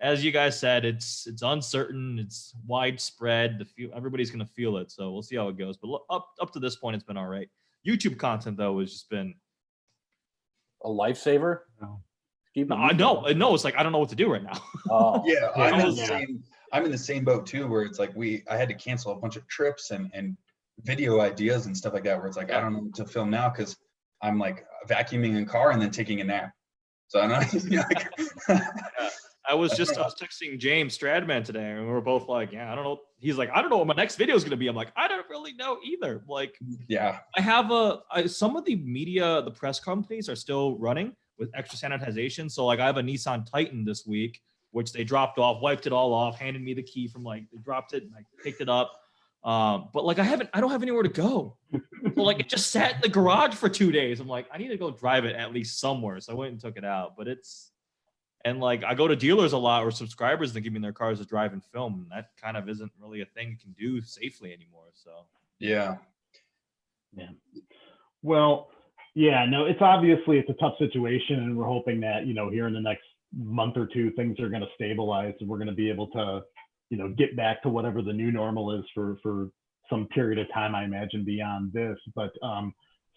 Speaker 3: as you guys said, it's uncertain, it's widespread. Everybody's gonna feel it, so we'll see how it goes. But up to this point, it's been all right. YouTube content though has just been
Speaker 5: a lifesaver.
Speaker 3: No, it's like I don't know what to do right now.
Speaker 2: Yeah, I'm in the same boat too, where it's like I had to cancel a bunch of trips and video ideas and stuff like that, where it's like I don't know what to film now because I'm like vacuuming in car and then taking a nap. So I don't know.
Speaker 3: I was texting James Stradman today, and we were both like, yeah, I don't know. He's like, I don't know what my next video is going to be. I'm like, I don't really know either. Like,
Speaker 2: Yeah.
Speaker 3: I have some of the media, the press companies are still running with extra sanitization. So like I have a Nissan Titan this week, which they dropped off, wiped it all off, handed me the key from like, they dropped it and I picked it up. But like I don't have anywhere to go. So like it just sat in the garage for 2 days. I'm like, I need to go drive it at least somewhere. So I went and took it out, but and like I go to dealers a lot or subscribers that give me their cars to drive and film. And that kind of isn't really a thing you can do safely anymore. So
Speaker 2: Yeah.
Speaker 1: Yeah. Well, yeah, no, it's a tough situation, and we're hoping that, here in the next month or two, things are going to stabilize and we're going to be able to, get back to whatever the new normal is for some period of time, I imagine, beyond this. But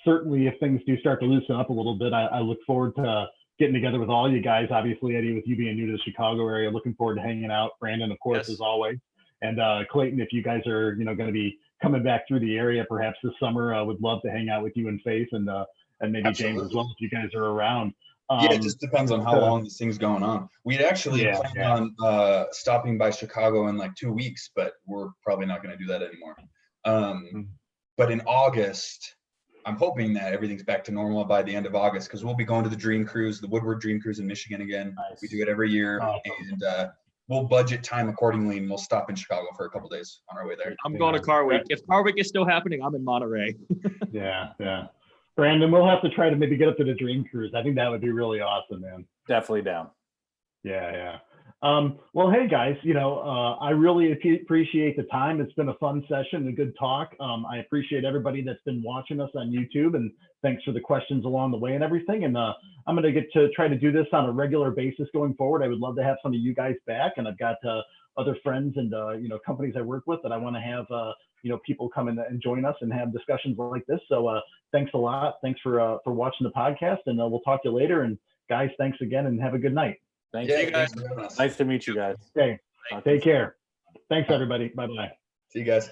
Speaker 1: certainly if things do start to loosen up a little bit, I look forward to getting together with all you guys. Obviously, Eddie, with you being new to the Chicago area, looking forward to hanging out. Brandon, of course,
Speaker 3: Yes.
Speaker 1: as always. And Clayton, if you guys are, going to be coming back through the area, perhaps this summer, I would love to hang out with you in face, and maybe
Speaker 2: Absolutely.
Speaker 1: James as well, if you guys are around.
Speaker 2: Yeah, it just depends on how long this thing's going on. We'd actually
Speaker 1: Yeah,
Speaker 2: planned on stopping by Chicago in like 2 weeks, but we're probably not going to do that anymore. But in August, I'm hoping that everything's back to normal by the end of August, because we'll be going to the Dream Cruise, the Woodward Dream Cruise in Michigan again.
Speaker 1: Nice.
Speaker 2: We do it every year, and we'll budget time accordingly, and we'll stop in Chicago for a couple days on our way there.
Speaker 3: I'm going to Car Week. If Car Week is still happening, I'm in Monterey.
Speaker 1: Yeah. Brandon, we'll have to try to maybe get up to the Dream Cruise. I think that would be really awesome, man.
Speaker 5: Definitely down.
Speaker 1: Yeah. Well, hey guys, I really appreciate the time. It's been a fun session, a good talk. I appreciate everybody that's been watching us on YouTube, and thanks for the questions along the way and everything. And I'm going to get to try to do this on a regular basis going forward. I would love to have some of you guys back, and I've got other friends and companies I work with that I want to have people come in and join us and have discussions like this. So thanks a lot. Thanks for watching the podcast, and we'll talk to you later. And guys, thanks again, and have a good night.
Speaker 5: Thank
Speaker 2: Yeah,
Speaker 5: you.
Speaker 2: thanks for having us.
Speaker 5: Nice to meet you guys.
Speaker 1: Okay, take care. Thanks everybody. Bye-bye.
Speaker 2: See you guys.